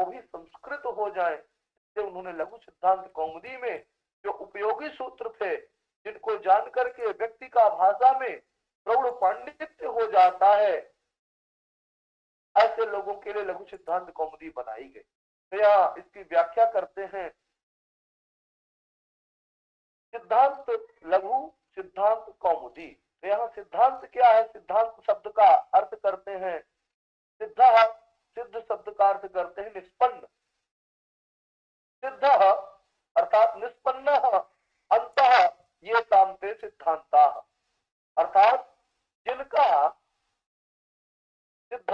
भी संस्कृत हो जाए। इससे उन्होंने लघु सिद्धांत कौमुदी में जो उपयोगी सूत्र थे जिनको जान करके व्यक्ति का भाषा में प्रौढ़ पांडित्य हो जाता है, ऐसे लोगों के लिए लघु सिद्धांत कौमुदी बनाई गई। तो यहाँ इसकी व्याख्या करते हैं सिद्धांत लघु सिद्धांत कौमुदी। तो यहाँ सिद्धांत क्या है? सिद्धांत शब्द का अर्थ करते हैं सिद्ध, सिद्ध शब्द का अर्थ करते हैं निष्पन्न। सिद्ध अर्थात निष्पन्न अंतः ये तामते सिद्धांता, अर्थात जिनका सिद्ध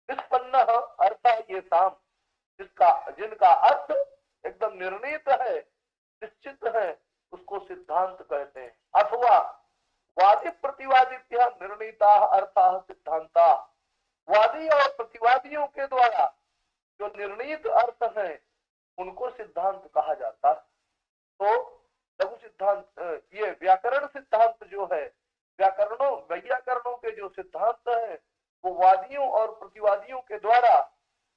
निष्पन्न अर्थ ये ताम, जिनका अर्थ एकदम निर्णीत है, निश्चित है, उसको सिद्धांत कहते हैं। अथवा वादी प्रतिवादित्य निर्णीता अर्था सिद्धांता, वादी और प्रतिवादियों के द्वारा जो निर्णीत अर्थ है उनको सिद्धांत कहा जाता है। तो लघु सिद्धांत ये व्याकरण सिद्धांत जो है, वैयाकरणों के जो सिद्धांत है वो वादियों और प्रतिवादियों के द्वारा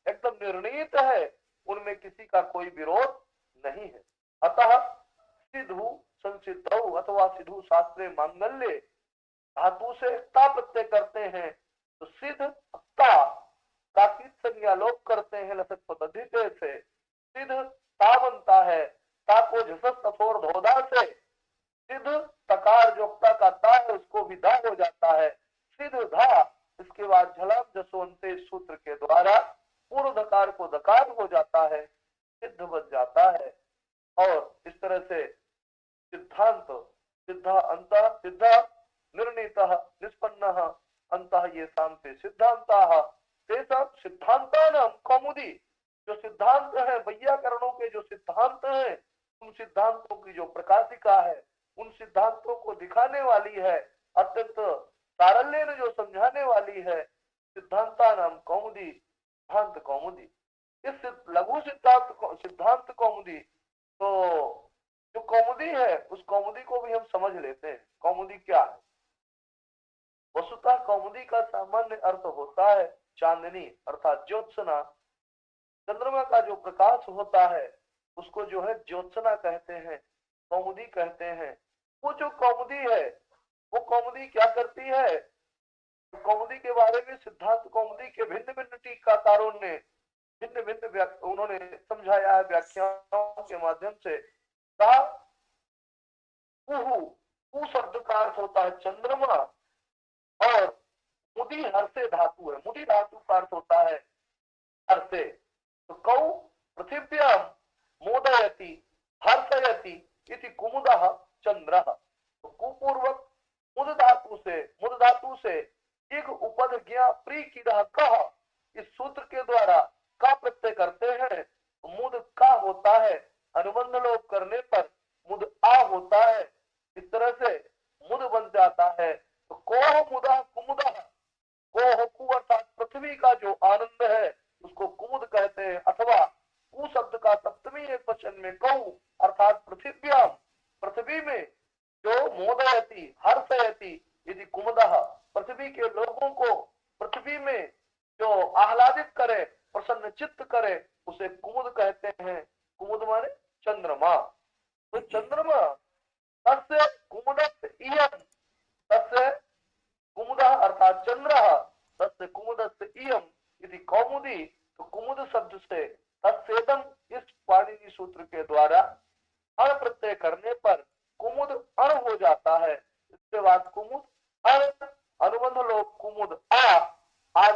एकदम निर्णीत है, उनमें किसी का कोई विरोध नहीं है। अतः सिद्धु संसिद्धौ अथवा सिद्धु शास्त्रे मांगल्य धातु से ता प्रत्यय करते हैं तो सिद्ध ता का संज्ञा लोप करते हैं लसक पद्धति से, सिद्ध ता बनता है, ता को झसस कठोर धोदा से सिद्ध तकार जोक्ता का ता है उसको भी दा हो जाता है, सिद्ध धा, इसके बाद झलाम जसवंते सूत्र के द्वारा पूर्व धकार को दकार हो जाता है, सिद्ध बन जाता है। और इस तरह से सिद्धांत सिद्धा अंत सिद्ध निर्णीतः निष्पन्नः अंतः ये शांति सिद्धांताः तेषां सिद्धांतानां कौमुदी, जो सिद्धांत है वैयाकरणों के जो सिद्धांत हैं उन सिद्धांतों की जो प्रकाशिका है, उन सिद्धांतों को दिखाने वाली है, अत्यंत सारल्य ने जो समझाने वाली है, सिद्धांतानां कौमुदी सिद्धांत कौमुदी। इस लघु सिद्धांत कौमुदी, तो जो कौमुदी है उस कौमुदी को भी हम समझ लेते हैं। कौमुदी क्या है? वस्तुतः कौमुदी का सामान्य अर्थ होता है चांदनी अर्थात ज्योत्सना, चंद्रमा का जो प्रकाश होता है उसको जो है ज्योत्सना कहते हैं, कौमुदी कहते हैं। वो जो कौमुदी है वो कौमुदी क्या करती है? कौमुदी के बारे में सिद्धांत कौमुदी के भिन्न भिन्न टीकाकारों ने भिन्न भिन्न उन्होंने समझाया है व्याख्याओं के माध्यम से। कहा कु शब्द का अर्थ होता है चंद्रमा और मुदी हर्षे धातु है, मुदी धातु का अर्थ होता है हर्षे। तो कौ पृथिव्याम मोदयति हर्षयति इति कुमुदः चंद्रः। तो कुपूर्वक मुद धातु से एक उपधज्ञा प्री की कह इस सूत्र के द्वारा का प्रत्यय करते हैं, मुद का होता है, अनुबंध लोप करने पर मुद आ होता है, इस तरह से मुद बन जाता है। तो कोह मुदा कुमुदा, कोह कु अर्थात पृथ्वी का जो आनंद है उसको कुमुद कहते हैं। अथवा कु शब्द का सप्तमी एक वचन में कौ अर्थात पृथ्व्याम, पृथ्वी में जो मोदयति हर्षयति यदि कुमुदः, पृथ्वी के लोगों को पृथ्वी में जो आह्लादित करे, प्रसन्न चित्त करे, उसे कुमुद कहते हैं। कुमुद माने चंद्रमा। तो चंद्रमा तस्य कुमुदस्य इयं, तस्य कुमुदः अर्थात चंद्रः तस्य कुमुदस्य इयं यदि कौमुदी। तो कुमुद शब्द से तत्सेदम इस पाणिनि सूत्र के द्वारा अण प्रत्यय करने पर कुमुद अण हो जाता है। इसके बाद कुमुद अण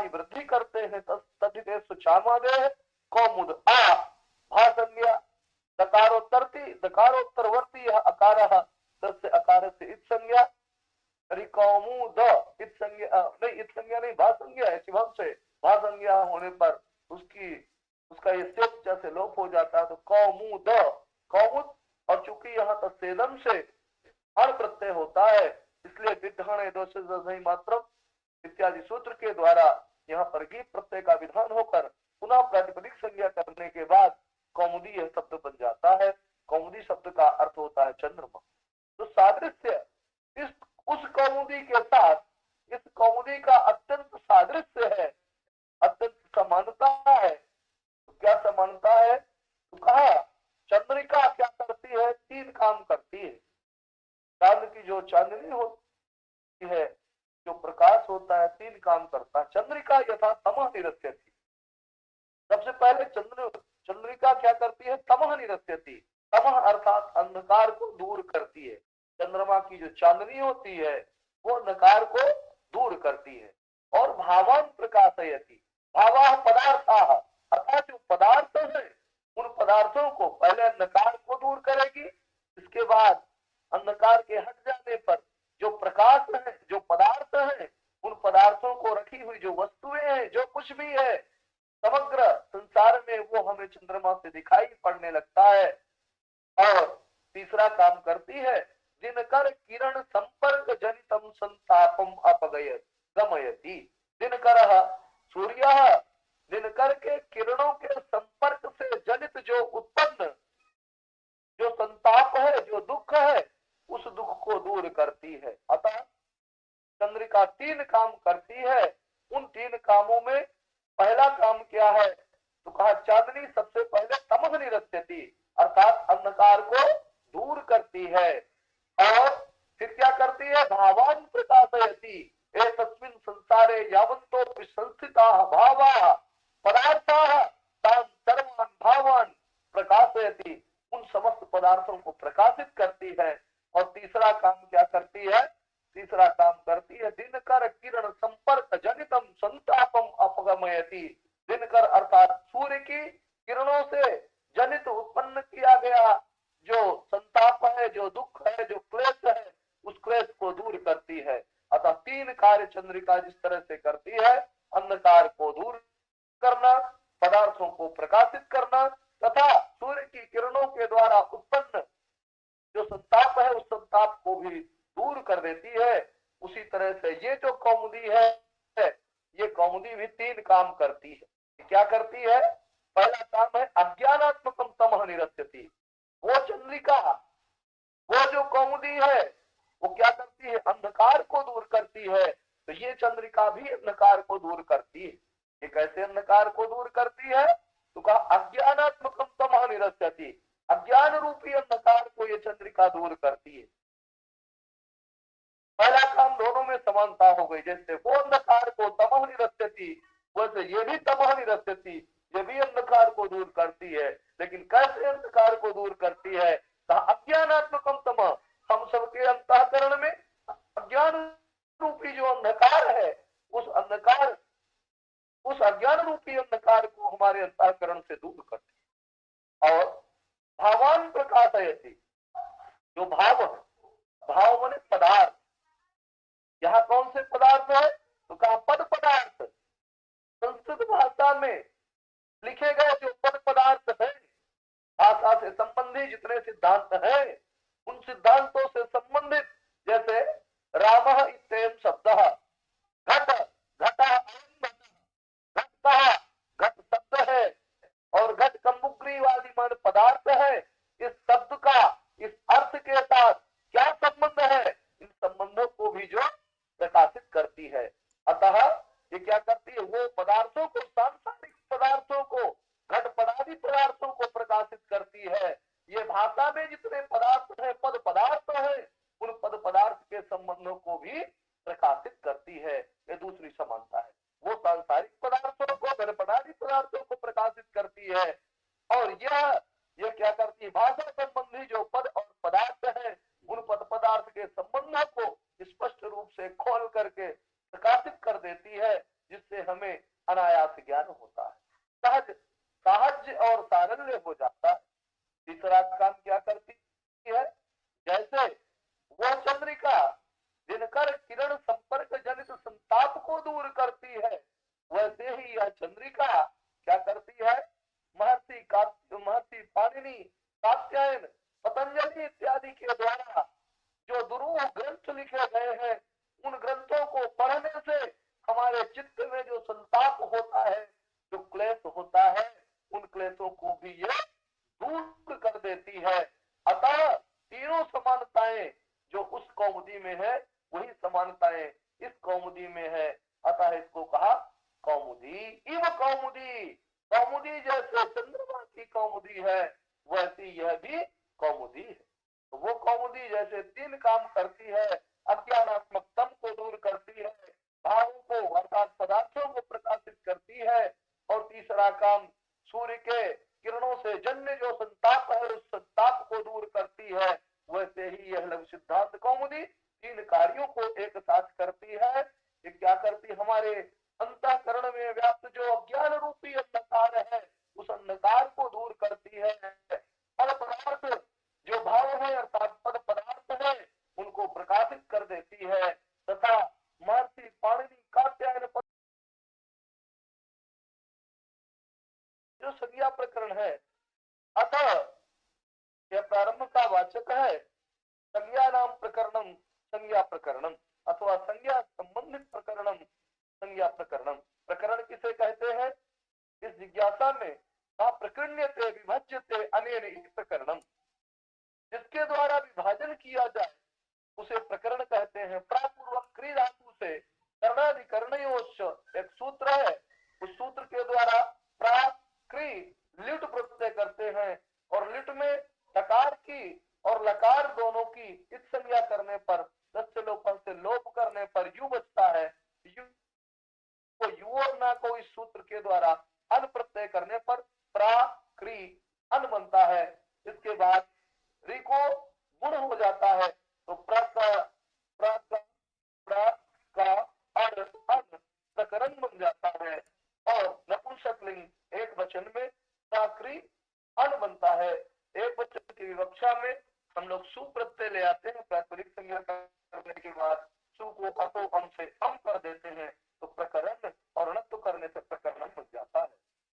ही वृद्धि करते हैं। तदिते सुचामादे कौमुद आ भाषण्या दकारोत्तरती दकारोत्तरवर्ती यह अकारः तस्य अकारस्य इत संज्ञा कौमुद इत संज्ञा नहीं, इत संज्ञा नहीं, भा संज्ञा है। शिवम से भा संज्ञा होने पर उसका ये सेप जैसे लोप हो जाता है, तो कौमुद कौमुद। और चूंकि यहाँ तत्सेदम से हर प्रत्यय होता है, इसलिए विधान दोष मात्र इत्यादि सूत्र के द्वारा यहाँ पर गीत प्रत्यय का विधान होकर पुनः प्रातिपदिक संज्ञा करने के बाद कौमुदी यह शब्द बन जाता है। कौमुदी शब्द का अर्थ होता है चंद्रमा। तो सादृश्य इस उस कौमुदी के साथ इस कौमुदी का अत्यंत सादृश्य है, अत्यंत समानता है। तो क्या समानता है? तो कहा चंद्रिका क्या करती है? 3 काम करती है। चांद की जो चांदनी होती है, जो प्रकाश होता है, 3 काम करता है। चंद्रिका यथा तमः निरस्यति। सबसे पहले चंद्रिका क्या करती है? तमः निरस्यति। तमः अर्थात अंधकार को दूर करती है। चंद्रमा की जो चांदनी होती है वो अंधकार को दूर करती है। और भावान प्रकाशयति। भावाः पदार्थाः, अर्थात जो पदार्थ है उन पदार्थों को पहले अंधकार को दूर करेगी, इसके बाद अंधकार के हट जाने पर जो प्रकाश है, जो पदार्थ है, उन पदार्थों को रखी हुई जो वस्तुएं हैं, जो कुछ भी है समग्र संसार में, वो हमें चंद्रमा से दिखाई पड़ने लगता है। और तीसरा काम करती है दिनकर किरण संपर्क जनितम संतापम गमयति। दिनकर सूर्य, दिनकर के किरणों के संपर्क से जनित जो उत्पन्न जो संताप है, जो दुख है, उस दुख को दूर करती है। अतः चंद्रिका 3 काम करती है। उन 3 कामों में पहला काम क्या है? तो कहा चांदनी सबसे पहले तमः निरस्यति, अर्थात अंधकार को दूर करती है। और फिर क्या करती है? भावान प्रकाशयति। एतस्मिन् संसारे यावन्तोऽपि संस्थिताः भावाः पदार्थाः तान् सर्वान् भावान् प्रकाशयति। उन समस्त पदार्थों को प्रकाशित करती है। और तीसरा काम क्या करती है? तीसरा काम करती है दिनकर किरण संपर्क जनितम संतापम अपगमयति। दिनकर अर्थात सूर्य की किरणों से जनित उत्पन्न किया गया जो संताप है, जो दुख है, जो क्लेश है, उस क्लेश को दूर करती है। अतः 3 कार्य चंद्रिका जिस तरह से करती है, अंधकार को दूर करना, पदार्थों को प्रकाशित करना तथा सूर्य की किरणों के द्वारा उत्पन्न जो संताप है उस संताप को भी दूर कर देती है। उसी तरह से ये जो कौमुदी है, ये कौमुदी भी 3 काम करती है। क्या करती है? पहला काम है अज्ञानात्मकम तमः निरस्यति। वो चंद्रिका, वो जो कौमुदी है, वो क्या करती है? अंधकार को दूर करती है। तो ये चंद्रिका भी अंधकार को दूर करती है। ये कैसे अंधकार को दूर करती है? तो कहा अज्ञानात्मकम तमः निरस्यति। अज्ञान रूपी अंधकार को ये चंद्रिका दूर करती है। पहला काम दोनों में समानता हो गई। जैसे वो अंधकार को तमः निरस्यति, वैसे ये भी तमः निरस्यति, ये भी अंधकार को दूर करती है। लेकिन कैसे अंधकार को दूर करती है? अज्ञानात्मकम तमः। हम सबके अंतःकरण में अज्ञान रूपी जो अंधकार है, उस अज्ञान रूपी अंधकार को हमारे अंतःकरण से दूर करती है। और भावान प्रकाशयति, जो भाव है, भाव माने पदार्थ। यहाँ कौन से पदार्थ है? तो कहा पद पदार्थ। संस्कृत भाषा में लिखे गए जो पद पदार्थ है, भाषा से संबंधित जितने सिद्धांत हैं, उन सिद्धांतों से संबंधित, जैसे रामः इत्ययं शब्दः, घट घटः घटः, घट शब्द है और घट कम्बुग्रीवादी मान पदार्थ है। इस शब्द का इस अर्थ के साथ क्या संबंध है? इन संबंधों को भी जो प्रकाशित करती है। अतः ये क्या करती है? वो पदार्थों को, सांसारिक पदार्थों को, घट पदार्थ पदार्थों को प्रकाशित करती है। ये भाषा में जितने पदार्थ है, पद पदार्थ है, उन पद पदार्थ के संबंधों को भी प्रकाशित करती है। ये दूसरी समानता है। वो सांसारिक पदार्थों को, घट पदार्थ पदार्थों को प्रकाशित करती है। और यह क्या करती है? भाषा संबंधी जो पद और पदार्थ है, उन पद पदार्थ के संबंधों को स्पष्ट रूप से खोल करके प्रकाशित कर देती है। जिससे हमें अनायास ज्ञान होता है, सहज साहज्य और सारल्य हो जाता है। तीसरा काम क्या करती है, जैसे वह चंद्रिका दिनकर किरण संपर्क जनित संताप को दूर करती है, वैसे ही यह चंद्रिका क्या करती है, महर्षि पाणिनि, कात्यायन, पतंजलि इत्यादि के द्वारा जो दुरूह ग्रंथ लिखे गए हैं, उन ग्रंथों को पढ़ने से हमारे चित्त में जो संताप होता है, जो क्लेश होता है, उन क्लेशों को भी ये दूर कर देती है। अतः तीनों समानताएं जो उस कौमुदी में है, वही समानताएं इस कौमुदी में है। अतः इसको कहा कौमुदी। इव कौमुदी, कौमुदी जैसे चंद्रमा की कौमुदी है, वैसी यह भी कौमुदी है। तो वो कौमुदी जैसे तीन काम करती है, अज्ञानात्मक तम को दूर करती है, भावों को अर्थात पदार्थों को प्रकाशित करती है, और तीसरा काम सूर्य के किरणों से जन्य जो संताप है, उस संताप को दूर करती है। वैसे ही यह लघु सिद्धांत कौमुदी तीन कार्यों को एक साथ करती है। ये क्या करती, हमारे अंतःकरण में व्याप्त जो अज्ञान रूपी अंधकार है, उस अंधकार को दूर करती है। पद पदार्थ जो भाव है अर्थात पद पदार्थ है, उनको प्रकाशित कर देती है। तथा महर्षि पाणिनि कात्यायन जो संज्ञा प्रकरण है, अतः यह प्रारंभ का वाचक है। संज्ञा नाम प्रकरणम संज्ञा प्रकरणम, अथवा संज्ञा संबंधित प्रकरणम संज्ञा प्रकरणम। प्रकरण किसे कहते हैं, इस जिज्ञासा में प्रकृण्यते विभज्यते अनेन इति प्रकरणम, जिसके द्वारा विभाजन किया जाए उसे प्रकरण कहते हैं। प्रापूर्वक क्री धातु से कर्णाधिकरणयोश्च एक सूत्र है, उस सूत्र के द्वारा प्रा क्री लिट प्रत्यय करते हैं, और लिट में लकार की और लकार दोनों की इत संज्ञा करने पर दस्य लोपन से लोप करने पर यू बचता है। यू को यू और ना को इस सूत्र के द्वारा अन प्रत्यय करने पर प्रा क्री अन बनता है। इसके बाद री को गुण हो जाता है, तो प्र का अन प्रकरण बन जाता है, और नपुंसकलिंग एक वचन में साक्री अन बनता है। एक वचन की विवक्षा में हम लोग सु प्रत्यय ले आते हैं, प्रातिपदिक संज्ञा करने के बाद सु को अतो अम से अम कर देते हैं, तो प्रकरण और अनत्व करने से प्रकरण बन जाता है।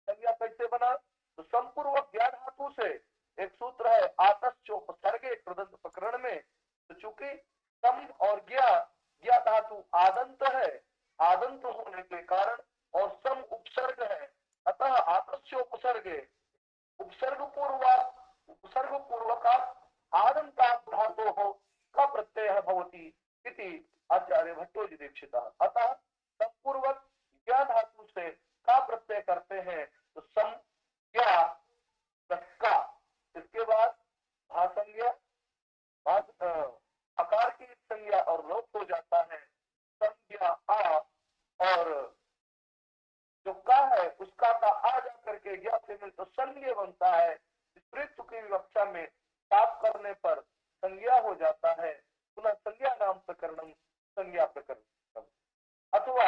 संज्ञा कैसे बना, तो संपूर्वक ज्ञान धातु से एक सूत्र है आतश्चोपसर्गे प्रदत्त प्रकरण में, तो चूंकि सम और ज्ञा धातु आदंत है, आदंत होने के कारण और सम उपसर्ग है, अतः आतश्चोपसर्गे उपसर्ग पूर्वक आदंता धातु हो का प्रत्यय भवति इति आचार्य भट्टोजी दीक्षित। अतः संपूर्वक ज्ञा धातु से का प्रत्यय करते हैं, तो सम ज्ञा का, इसके बाद भासंज्ञा आकार की संज्ञा और लोप हो जाता है। संज्ञा आ और जो का है उसका का आ जा करके ज्ञा से मिल तो संज्ञा बनता है। स्त्रीत्व की विवक्षा में ताप करने पर संज्ञा हो जाता है। पुनः संज्ञा नाम प्रकरणम संज्ञा प्रकरण, अथवा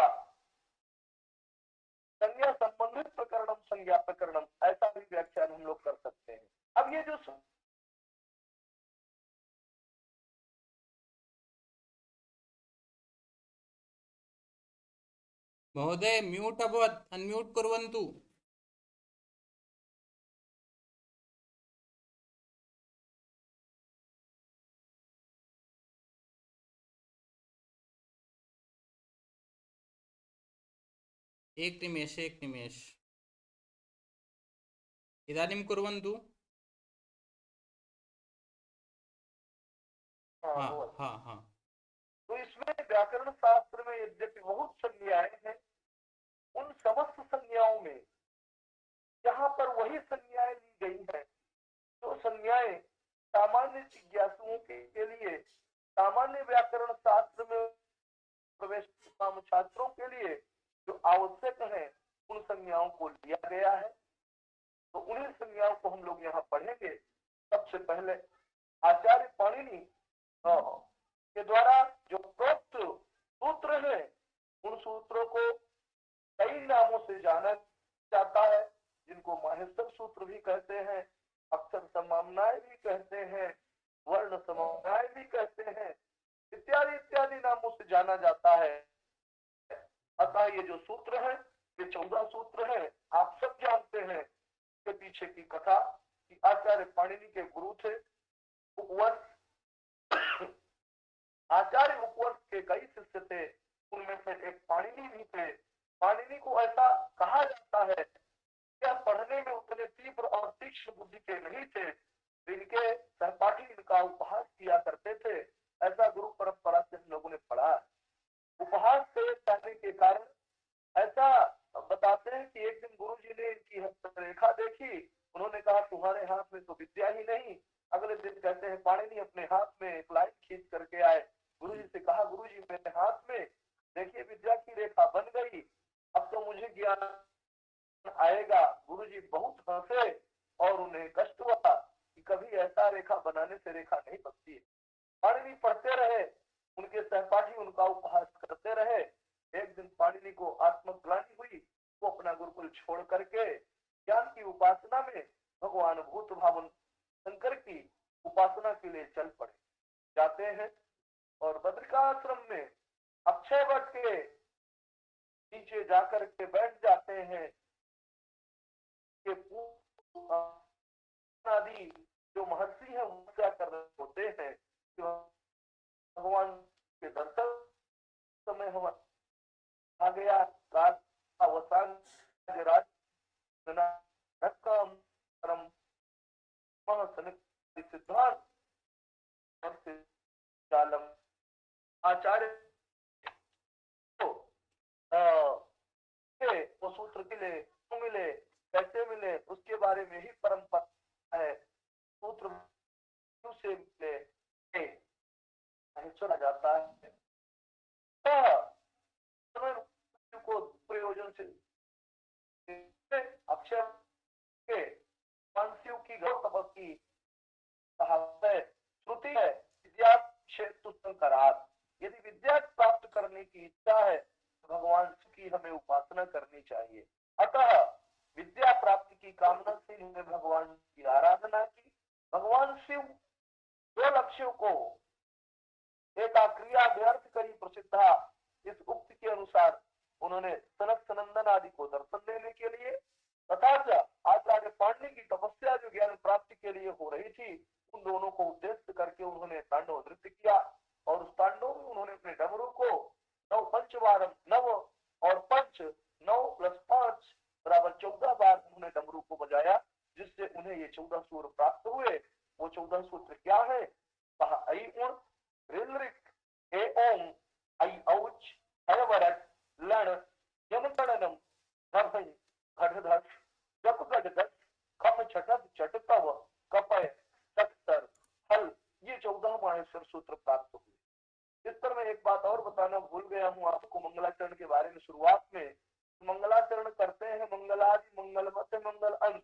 संज्ञा संबंधित प्रकरणम संज्ञा प्रकरणम, ऐसा भी व्याख्यान हम लोग कर सकते हैं। अब ये जो महोदय म्यूट अभवत्, अनम्यूट कुर्वन्तु। एक निमेष इदानीं कुर्वन्तु। हाँ हाँ हाँ। तो इसमें व्याकरण शास्त्र में यद्यपि बहुत संज्ञाएं हैं, उन समस्त संज्ञाओं में यहाँ पर वही संज्ञाएं ली गई है जो संज्ञाएं सामान्य जिज्ञासुओं के लिए, सामान्य व्याकरण शास्त्र में प्रवेश छात्रों के लिए जो आवश्यक है, उन संज्ञाओं को लिया गया है। तो उन्हीं संज्ञाओं को हम लोग यहाँ पढ़ेंगे। सबसे पहले आचार्य पाणिनि के द्वारा जो प्रोक्त सूत्र है, उन सूत्रों को कई नामों से जाना जाता है, जिनको माहेश्वर सूत्र भी कहते हैं, अक्षर समामनाएं भी कहते हैं, वर्ण समामनाएं भी कहते हैं, इत्यादि इत्यादि नामों से जाना जाता है। अतः ये जो सूत्र है, ये 14 सूत्र है। आप सब जानते हैं के पीछे की कथा कि आचार्य पाणिनि के गुरु थे उपवर्ष। आचार्य उपवर्ष के कई शिष्य थे, उनमें से एक पाणिनि भी थे। पाणिनि को ऐसा कहा जाता है कि पढ़ने में उतने तीव्र और तीक्ष्ण बुद्धि के नहीं थे, इनके सहपाठी इनका उपहास किया करते थे, ऐसा गुरु परंपरा से हम लोगों ने पढ़ा। उपहास से करने के कारण ऐसा बताते हैं कि एक दिन गुरुजी ने इनकी हस्तरेखा देखी, उन्होंने कहा तुम्हारे हाथ में तो विद्या ही नहीं। अगले दिन कहते हैं पाणिनि अपने हाथ में एक लाइन खींच करके आए, गुरुजी से कहा गुरुजी मेरे हाथ में देखिए विद्या की रेखा बन गई, अब तो मुझे ज्ञान आएगा। गुरुजी बहुत हंसे और उन्हें कष्ट हुआ कि कभी ऐसा रेखा बनाने से रेखा नहीं बनती है। पाणिनि पढ़ते रहे, उनके सहपाठी उनका उपहास करते रहे। एक दिन पाणिनि को आत्मग्लानि हुई, वो अपना गुरुकुल छोड़ करके ज्ञान की उपासना में भगवान भूत भावन शंकर की उपासना के लिए चल पड़े। जाते हैं और बद्रिकाश्रम में अक्षय वट के नीचे जाकर के बैठ जाते हैं कि आदि जो महर्षि है वो क्या कर रहे होते हैं, भगवान के दर्शन समय हम आ गया काल अवसान सिद्धार्थ आचार्य वो सूत्र मिले, मिले कैसे मिले उसके बारे में ही परंपरा है। सूत्र से मिले चला जाता है को प्रयोजन से अक्षर के मानसियों की तपस की श्रुति है विद्या यदि विद्या प्राप्त करने की इच्छा है तो भगवान की हमें उपासना करनी चाहिए। अतः विद्या प्राप्ति की कामना से हमें भगवान की आराधना की। भगवान शिव दो लक्ष्यों को एक क्रिया व्यर्थ करी प्रसिद्धा, इस उक्ति के अनुसार उन्होंने सनक सनंदन आदि को दर्शन देने के लिए तथा आचार्य पाणिनि की तपस्या जो ज्ञान प्राप्ति के लिए हो रही थी, उन दोनों को उद्देश्य करके उन्होंने तांडव नृत्य किया और उस तांडव में उन्होंने अपने डमरू को 9 पंचवारम 9 और 5 9 + 5 = 14 बार उन्होंने डमरू को बजाया, जिससे उन्हें ये 14 सूर प्राप्त हुए। वो 14 सूत्र क्या है? कहा ऐ उण रिलरिक ए ओम ऐ औच हयवरट लण यमतणनम धर्म घटधर जप गडदस खम छटत चटतव कपय सत्तर हल, ये 14 माहेश्वर सूत्र प्राप्त हुए। इस पर मैं एक बात और बताना भूल गया हूँ आपको मंगलाचरण के बारे में। शुरुआत में मंगलाचरण करते हैं मंगलादि मंगल मध्य मंगल अंत,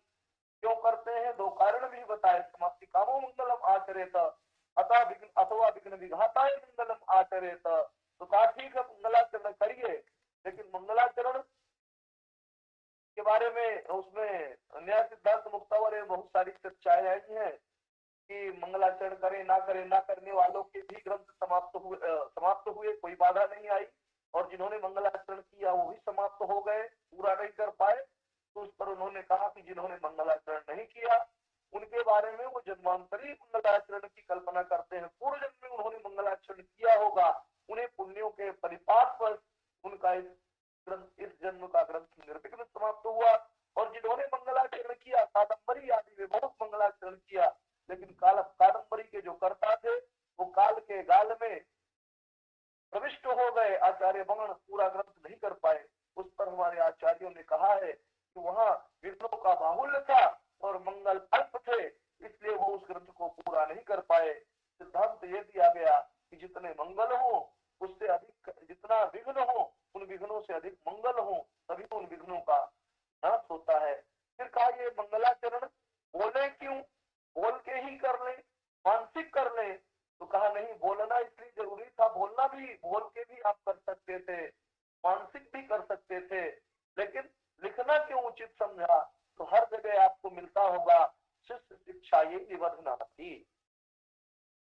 क्यों करते हैं? 2 कारण भी बताए। समाप्ति कामो मंगलम आचरेत अतः विघ्न अथवा विघ्न विघाताय मंगलम आचरेत। तो कहा ठीक है मंगलाचरण करिए, लेकिन मंगलाचरण के बारे में उसमें न्याय सिद्धांत मुक्तावली में बहुत सारी चर्चाएं आई हैं कि मंगलाचरण करें ना करें, ना करने वालों के भी ग्रंथ समाप्त हुए, कोई बाधा नहीं आई, और जिन्होंने मंगलाचरण किया वो भी समाप्त हो गए, पूरा नहीं कर पाए। तो उस पर उन्होंने कहा कि जिन्होंने मंगलाचरण नहीं किया उनके बारे में वो जन्मांतरी मंगलाचरण की कल्पना करते हैं। पूर्व जन्म में उन्होंने मंगलाचरण किया होगा, उन्हें पुण्यों के परिपाक पर उनका इस जन्म का ग्रंथ निर्विघ्न समाप्त हुआ। और जिन्होंने मंगलाचरण किया, कादम्बरी आदि में बहुत मंगलाचरण किया, लेकिन कादम्बरी के जो कर्ता थे वो काल के गाल में प्रविष्ट हो गए, आचार्य बण पूरा ग्रंथ नहीं कर पाए। उस पर हमारे आचार्यों ने कहा है कि वहां विघ्नों का बाहुल्य था और मंगल अल्प थे, इसलिए वो उस ग्रंथ को पूरा नहीं कर पाए। सिद्धांत ये दिया गया कि जितने मंगल हो उससे अधिक, जितना विघ्न हो उन विघ्नों से अधिक मंगल हो, तभी उन विघ्नों का नाश होता है। फिर कहा ये मंगलाचरण बोले क्यों? बोल के ही कर ले, मानसिक कर ले। तो कहा नहीं, बोलना इसलिए जरूरी था, बोलना भी बोल के भी आप कर सकते थे, मानसिक भी कर सकते थे। लेकिन लिखना क्यों उचित समझा? तो हर जगह आपको मिलता होगा शिष्य शिक्षा ये निबंधना थी।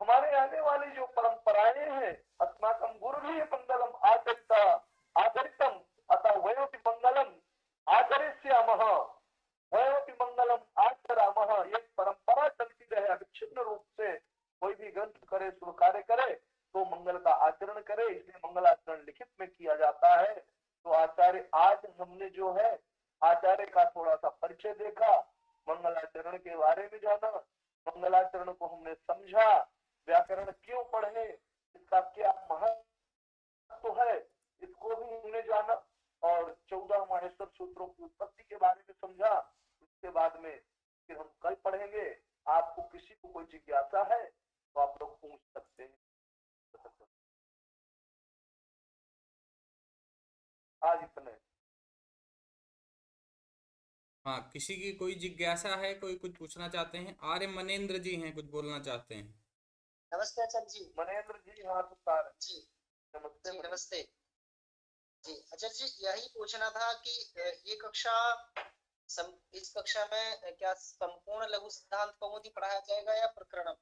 हमारे आने वाली जो परंपराएं हैं, अस्माकं गुरुभिः मंगलम आचरिता आचरितम अतः वयोपि मंगलम आचरिष्यामः वयोपि मंगलम आचरामः। ये परंपरा चलती रहे अविच्छिन्न रूप से। कोई भी ग्रंथ करे, शुभ कार्य करे तो मंगल का आचरण करे, इसलिए मंगलाचरण लिखित में किया जाता है। तो आचार्य आज हमने जो है आचार्य का थोड़ा सा परिचय देखा, मंगलाचरण के बारे में जाना, मंगलाचरण को हमने समझा, व्याकरण क्यों पढ़े, इसका क्या महत्व है, इसको भी हमने जाना, और 14 माहेश्वर सूत्रों की उत्पत्ति के बारे में समझा। उसके बाद में फिर हम कल पढ़ेंगे। आपको किसी को कोई जिज्ञासा है तो आप लोग पूछ सकते हैं। आज इतने। हाँ, किसी की कोई जिज्ञासा है, कोई कुछ पूछना चाहते हैं? आर्य मनेन्द्र जी हैं, कुछ बोलना चाहते हैं। नमस्ते आचार्य जी। मनेन्द्र जी हाथ उठा रहे। जी नमस्ते। जी नमस्ते जी। आचार्य जी यही पूछना था कि ये कक्षा इस कक्षा में क्या संपूर्ण लघु सिद्धांत कौमुदी पढ़ाया जाएगा या प्रकरण?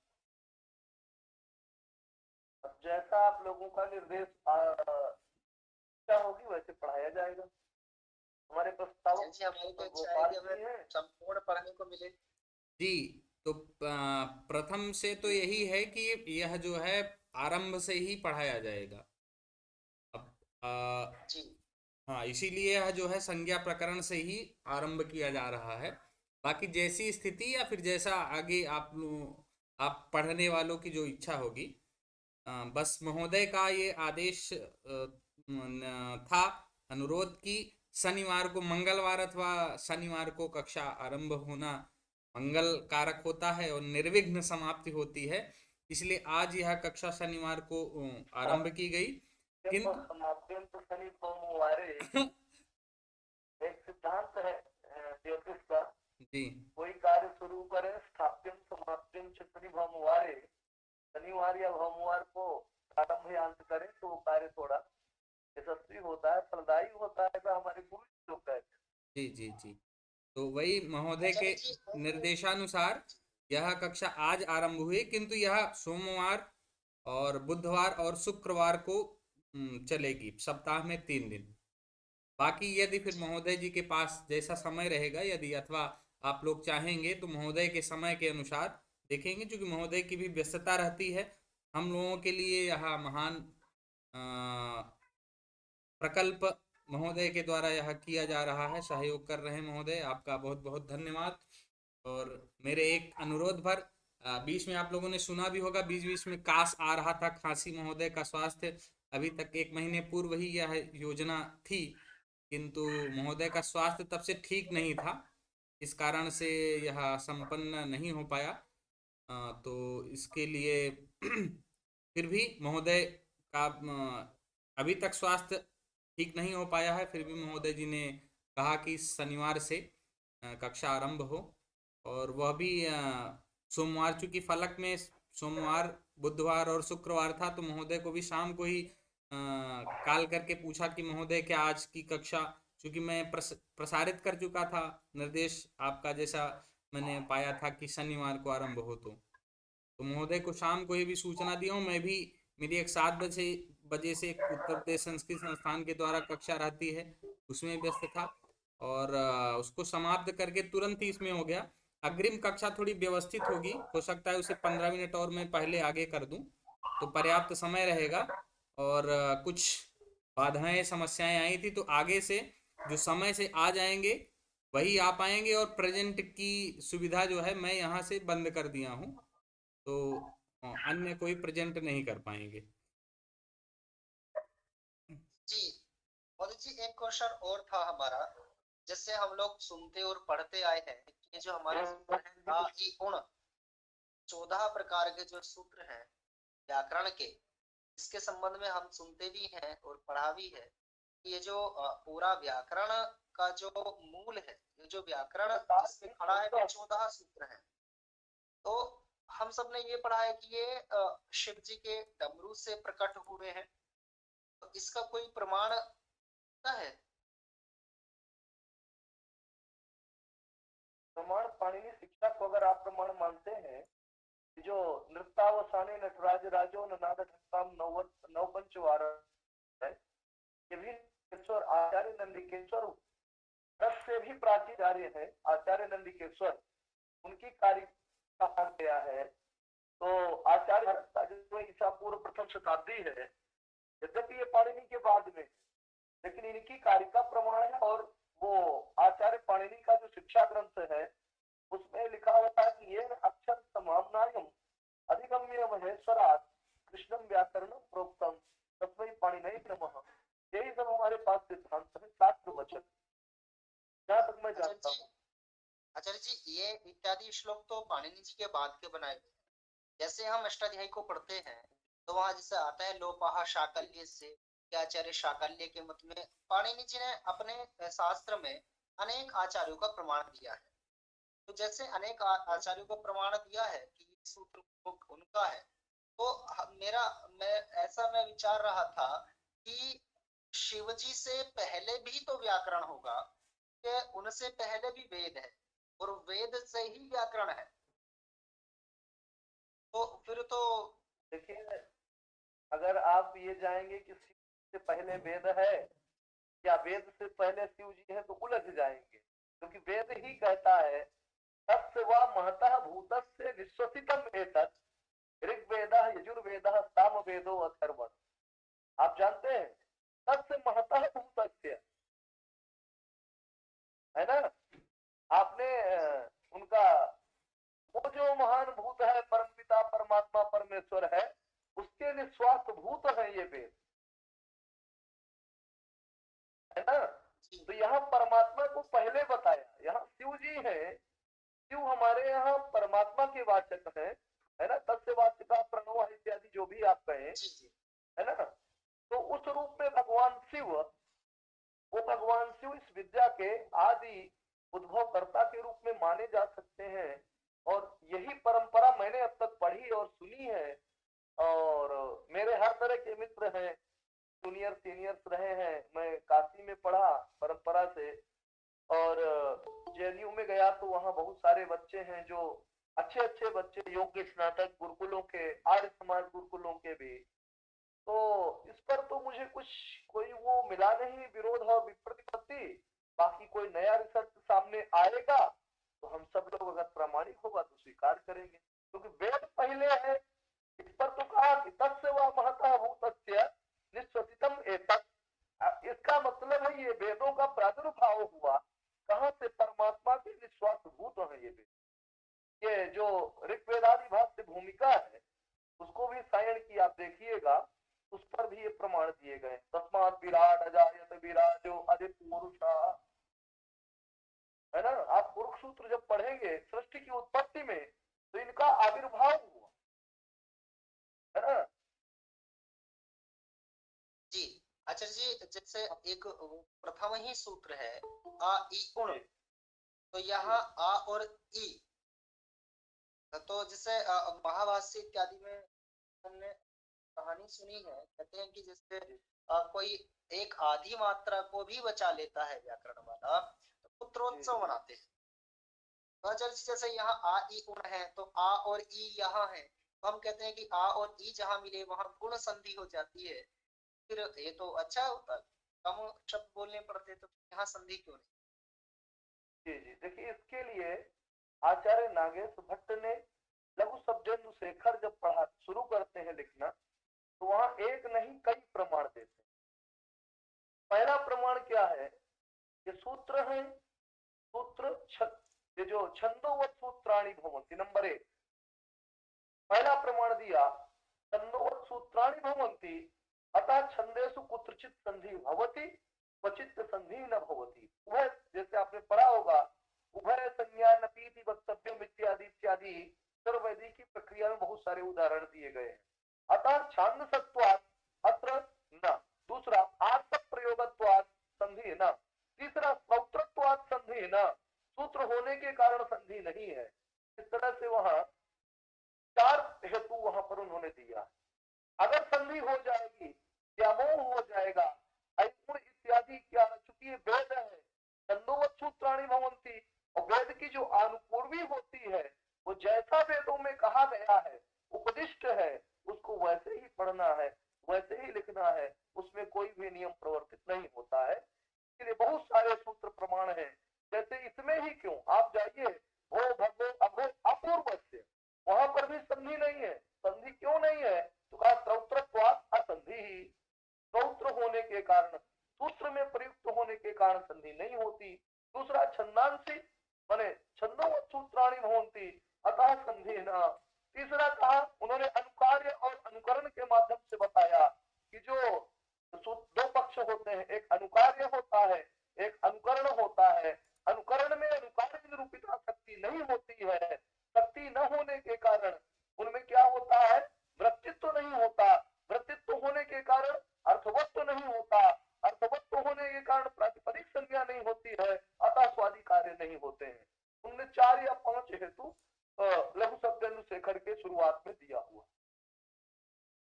अब जैसा आप लोगों का निर्देश क्या होगी वैसे पढ़ाया जाएगा। हमारे प्रस्ताव आचार्य जी हमारी तो इच्छा है कि हमें संपूर्ण पढ़ने को मिले। जी, तो प्रथम से तो यही है कि यह जो है आरंभ से ही पढ़ाया जाएगा। अब जी हाँ, इसीलिए यह जो है संज्ञा प्रकरण से ही आरंभ किया जा रहा है। बाकी जैसी स्थिति या फिर जैसा आगे आप पढ़ने वालों की जो इच्छा होगी, बस महोदय का ये आदेश था, अनुरोध की शनिवार को, मंगलवार अथवा शनिवार को कक्षा आरंभ होना मंगल कारक होता है और निर्विघ्न समाप्ति होती है। इसलिए आज यह कक्षा शनिवार को आरंभ की गई। किंतु शनि सोमवार एक सिद्धांत है ज्योतिष का, जी कोई कार्य शुरू करें स्थाप्यम समाप्यम छतरी भौमवारे, शनिवार या भौमवार को प्रारंभ या अंत करें तो कार्य थोड़ा यशस्वी होता है, फलदायी होता है, ऐसा हमारे गुरु लोग कहते हैं। जी जी जी। तो वही महोदय के निर्देशानुसार यह कक्षा आज आरंभ हुई, किंतु यह सोमवार और बुधवार और शुक्रवार को चलेगी, सप्ताह में 3 दिन। बाकी यदि फिर महोदय जी के पास जैसा समय रहेगा, यदि अथवा आप लोग चाहेंगे तो महोदय के समय के अनुसार देखेंगे, क्योंकि महोदय की भी व्यस्तता रहती है। हम लोगों के लिए यह महान प्रकल्प महोदय के द्वारा यह किया जा रहा है, सहयोग कर रहे हैं महोदय, आपका बहुत बहुत धन्यवाद। और मेरे एक अनुरोध भर, बीच में आप लोगों ने सुना भी होगा, बीच बीच में काश आ रहा था, खांसी महोदय का स्वास्थ्य अभी तक 1 महीने पूर्व ही यह योजना थी, किंतु महोदय का स्वास्थ्य तब से ठीक नहीं था, इस कारण से यह संपन्न नहीं हो पाया। तो इसके लिए फिर भी महोदय का अभी तक स्वास्थ्य ठीक नहीं हो पाया है, फिर भी महोदय जी ने कहा कि शनिवार से कक्षा आरंभ हो, और वह भी सोमवार, चूंकि फलक में सोमवार बुधवार और शुक्रवार था, तो महोदय को भी शाम को ही कॉल करके पूछा कि महोदय क्या आज की कक्षा, चूंकि मैं प्रसारित कर चुका था निर्देश आपका, जैसा मैंने पाया था कि शनिवार को आरंभ हो, तो महोदय को शाम को ये भी सूचना दी हूँ। मैं भी, मेरी एक 7 बजे से एक उत्तर प्रदेश संस्कृत संस्थान के द्वारा कक्षा रहती है, उसमें व्यस्त था, और उसको समाप्त करके तुरंत ही इसमें हो गया। अग्रिम कक्षा थोड़ी व्यवस्थित होगी, हो सकता है उसे 15 मिनट और मैं पहले आगे कर दूं, तो पर्याप्त समय रहेगा। और कुछ बाधाएं समस्याएं आई थी, तो आगे से जो समय से आ जाएंगे वही आ पाएंगे, और प्रेजेंट की सुविधा जो है मैं यहाँ से बंद कर दिया हूँ, तो अन्य कोई प्रेजेंट नहीं कर पाएंगे। जी मोदी जी एक क्वेश्चन और था हमारा, जिससे हम लोग सुनते और पढ़ते आए हैं कि जो हमारे सूत्र हैं ये 14 प्रकार के जो सूत्र हैं व्याकरण के, इसके संबंध में हम सुनते भी हैं और पढ़ा भी है। ये जो पूरा व्याकरण का जो मूल है, ये जो व्याकरण जिस पे खड़ा है, वो 14 सूत्र हैं। तो हम सब ने ये पढ़ा है कि ये शिव जी के डमरू से प्रकट हुए हैं, तो इसका कोई प्रमाण है? प्रमाण पाणिनि शिक्षा को अगर आप प्रमाण मानते हैं, जो नृत्यावसाने नटराज राजो ननाद ठक्काम नवपंचवार है, ये भी नंदिकेश्वर आचार्य नंदिकेश्वर रस से भी प्राचीन आर्य है। आचार्य नंदिकेश्वर उनकी कारिका कहा गया है। तो आचार्य जो ईसा पूर्व प्रथम शताब्दी है, यद्यपि ये पाणिनि के बाद में, लेकिन इनकी कारिका प्रमाण है। और वो आचार्य पाणिनि का जो शिक्षा ग्रंथ है उसमें लिखा हुआ है कि ये अक्षर समाम्नायम अधिगम्य महेश्वरात् कृष्णम व्याकरणम प्रोक्तम तस्मै पाणिनये नमः। यही सब हमारे पास सिद्धांत है, शास्त्र वचन, जहाँ तक मैं जानता हूँ। आचार्य जी, ये इत्यादि श्लोक तो पाणिनि जी के बाद के बनाए हुए हैं। जैसे हम अष्टाध्यायी को पढ़ते हैं तो वहां जैसे आता है लोपाहा शाकल्य से, आचार्य शाकल्य के मत में पाणिनि जी ने अपने शास्त्र में अनेक आचार्यों का प्रमाण दिया है। तो जैसे अनेक आचार्यों को प्रमाण दिया है कि ये सूत्र उनका है, तो मैं विचार रहा था कि शिव जी से पहले भी तो व्याकरण होगा, कि उनसे पहले भी वेद है और वेद से ही व्याकरण है, तो फिर तो देखिए, अगर आप ये जाएंगे कि शिव से पहले वेद है या वेद से पहले शिव जी है तो उलझ जाएंगे, क्योंकि वेद ही कहता है तस्य वा महतः भूतस्य निश्वसितम एतत् ऋग्वेदः यजुर्वेदः सामवेदो अथर्वण। आप जानते हैं तस्य महतः भूतस्य, है ना? आपने उनका वो जो महान भूत है परमपिता परमात्मा परमेश्वर है, उसके निश्वास भूत है ये वेद, है ना? तो यहाँ परमात्मा को पहले बताया, यहाँ शिव जी है। शिव हमारे यहाँ परमात्मा के वाचक है ना? तस्य वाचिका प्रणव इत्यादि जो भी आप कहें, है ना? तो उस रूप में भगवान शिव, वो भगवान शिव इस विद्या के आदि उद्भवकर्ता के रूप में माने जा सकते हैं। और यही परंपरा मैंने अब तक पढ़ी और सुनी है। और मेरे हर तरह के मित्र हैं, जूनियर सीनियर्स रहे हैं। मैं काशी में पढ़ा परंपरा से, और जेएनयू में गया तो वहाँ बहुत सारे बच्चे हैं जो अच्छे अच्छे बच्चे, योग्य स्नातक गुरुकुलों के, आर्य समाज गुरुकुलों के भी। तो इस पर तो मुझे कोई वो मिला नहीं विरोध और विप्रतिपत्ति। बाकी कोई नया रिसर्च सामने आएगा तो हम सब लोग अगर प्रामाणिक होगा तो स्वीकार करेंगे, क्योंकि वेद पहले है। इस पर तो कहा कि तस्य वा महतः भूतस्य निश्वसितम एतत्। इसका मतलब है ये वेदों का प्रादुर्भाव हुआ कहाँ से? परमात्मा के निश्वास भूत है ये वेद। ये जो ऋग्वेदादि भाष्य भूमिका है उसको भी सायण की आप देखिएगा, उस पर भी ये प्रमाण दिए गए। तस्मात् विराट अजायत विराजो आदित्य पुरुषा, है ना? आप पुरुष सूत्र जब पढ़ेंगे सृष्टि की उत्पत्ति में तो इनका आविर्भाव हुआ, है ना? जी आचार्य जी, जैसे एक प्रथम ही सूत्र है आ ई उण, तो यहाँ आ और ई, तो जैसे महाभाष्य इत्यादि में हमने कहानी सुनी है, कहते हैं कि जैसे कोई एक आधी मात्रा को भी बचा लेता है व्याकरण वाला तो पुत्रोत्सव मनाते हैं। तो आचार्य जी, जैसे यहाँ आ ई उण है तो आ और ई यहाँ है, तो हम कहते हैं कि आ और ई जहाँ मिले वहां गुण संधि हो जाती है। फिर ये तो अच्छा होता, कम शब्द बोलने पड़ते, तो यहाँ संधि क्यों नहीं? जी जी, देखिए इसके लिए आचार्य नागेश भट्ट ने लघु शब्देन्दु शेखर जब पढ़ा शुरू करते हैं लिखना, तो वहां एक नहीं कई प्रमाण देते हैं। पहला प्रमाण क्या है? ये सूत्र है, सूत्र ये जो छंदोवत सूत्राणि भवन्ति, नंबर 1 पहला प्रमाण दिया, छंदोवत सूत्राणि भवन्ति अतः छंदेषु कुत्रचित संधि भवति क्वचित संधि न भवति। उभय, जैसे आपने पढ़ा होगा, उभय संज्ञा नपीति वक्तव्यम इत्यादि इत्यादि सर्ववैदिक की प्रक्रिया में बहुत सारे उदाहरण दिए गए हैं। अतः छांदसत्वात् अत्र न, दूसरा आत्म प्रयोगत्वात् संधि न, तीसरा स्तोत्रत्वात् संधि न, सूत्र होने के कारण संधि नहीं है। इस तरह से वहां 4 हेतु वहां पर उन्होंने दिया। अगर संधि हो जाएगी, व्यामोह हो जाएगा, इत्यादि क्या, चूंकि वेद है, छंदोवत सूत्राणि भवन्ति, और वेद की जो बहुत सारे सूत्र प्रमाण हैं। जैसे इसमें ही क्यों, आप जाइए भो भगो अभो अपूर्वस्य, वहां पर भी संधि नहीं है। संधि क्यों नहीं है? तो कहा श्रौत्रत्वात् असंधि ही, श्रौत्र होने के कारण, सूत्र में प्रयुक्त होने के कारण संधि नहीं होती। दूसरा छंदांसी माने छंदो सूत्राणि भवन्ति अतः संधि न। तीसरा कहा उन्होंने अनुकार्य और अनुकरण के माध्यम से बताया कि जो दो पक्ष होते हैं, एक अनुकार्य होता है, एक अनुकरण होता है। अनुकरण में अनुकार्य निरूपिता शक्ति नहीं होती है। शक्ति न होने के कारण उनमें क्या होता है? वृत्तित्व नहीं होता। वृत्तित्व होने के कारण अर्थवत्व नहीं होता। अर्थवत्व होने के कारण प्रातिपदिक संज्ञा नहीं होती है, अतः स्वादि कार्य नहीं होते हैं। उनने 4 या 5 हेतु लघु शब्द शेखर के शुरुआत में दिया हुआ,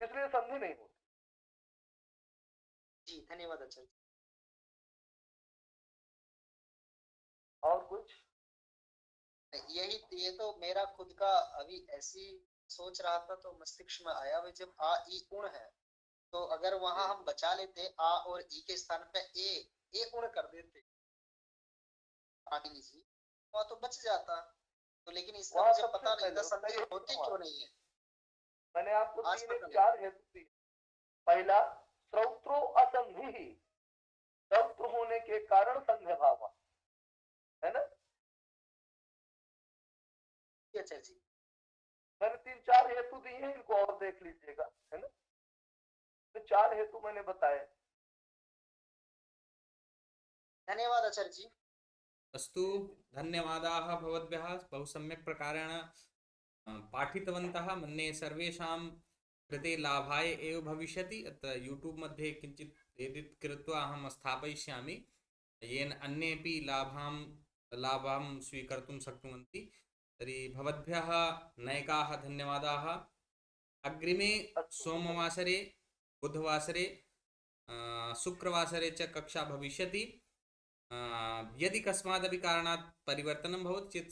इसलिए संधि नहीं होती। जी धन्यवाद आचार्य। और कुछ? ये तो मेरा खुद का अभी ऐसी सोच रहा था तो मस्तिष्क में आया भाई, जब आ ई उण है तो अगर वहां हम बचा लेते आ और ई के स्थान पे ए उण कर देते पाणिनि जी, वहां तो बच जाता। तो लेकिन इसका वहां मुझे सबसे पता नहीं था पहले संधि बताइए होती वहां। क्यों नहीं है। मैंने आपको आज 3 पता नहीं। 4 हेतु दिए। पहला श्रौत्रो असंधि ही, श्रौत्र होने के कारण संध्या भाव है ना। जी आचार्य जी। मैंने 3 4 हेतु दिए हैं, इनको और देख लीजिएगा, है ना। तो 4 हेतु मैंने बताए। धन्यवाद आचार्य जी। अस्तु, धन्यवादाः भवद्भ्यः बहु सम्यक् प्रकारेण पाठितवन्तः। मन्ये सर्वेषां कृते लाभाय एव भविष्यति। अत्र यूट्यूब मध्ये किञ्चित् एडिट् कृत्वा अहं स्थापयिष्यामि, येन अन्येपि लाभं स्वीकर्तुं शक्नुवन्ति। तर्हि भवद्भ्यः नैकाः धन्यवादाः। अग्रिमे सोमवासरे, बुधवासरे, शुक्रवासरे च कक्षा भविष्यति। यदि कस्मादपि कारणात् परिवर्तनं भवति चेत्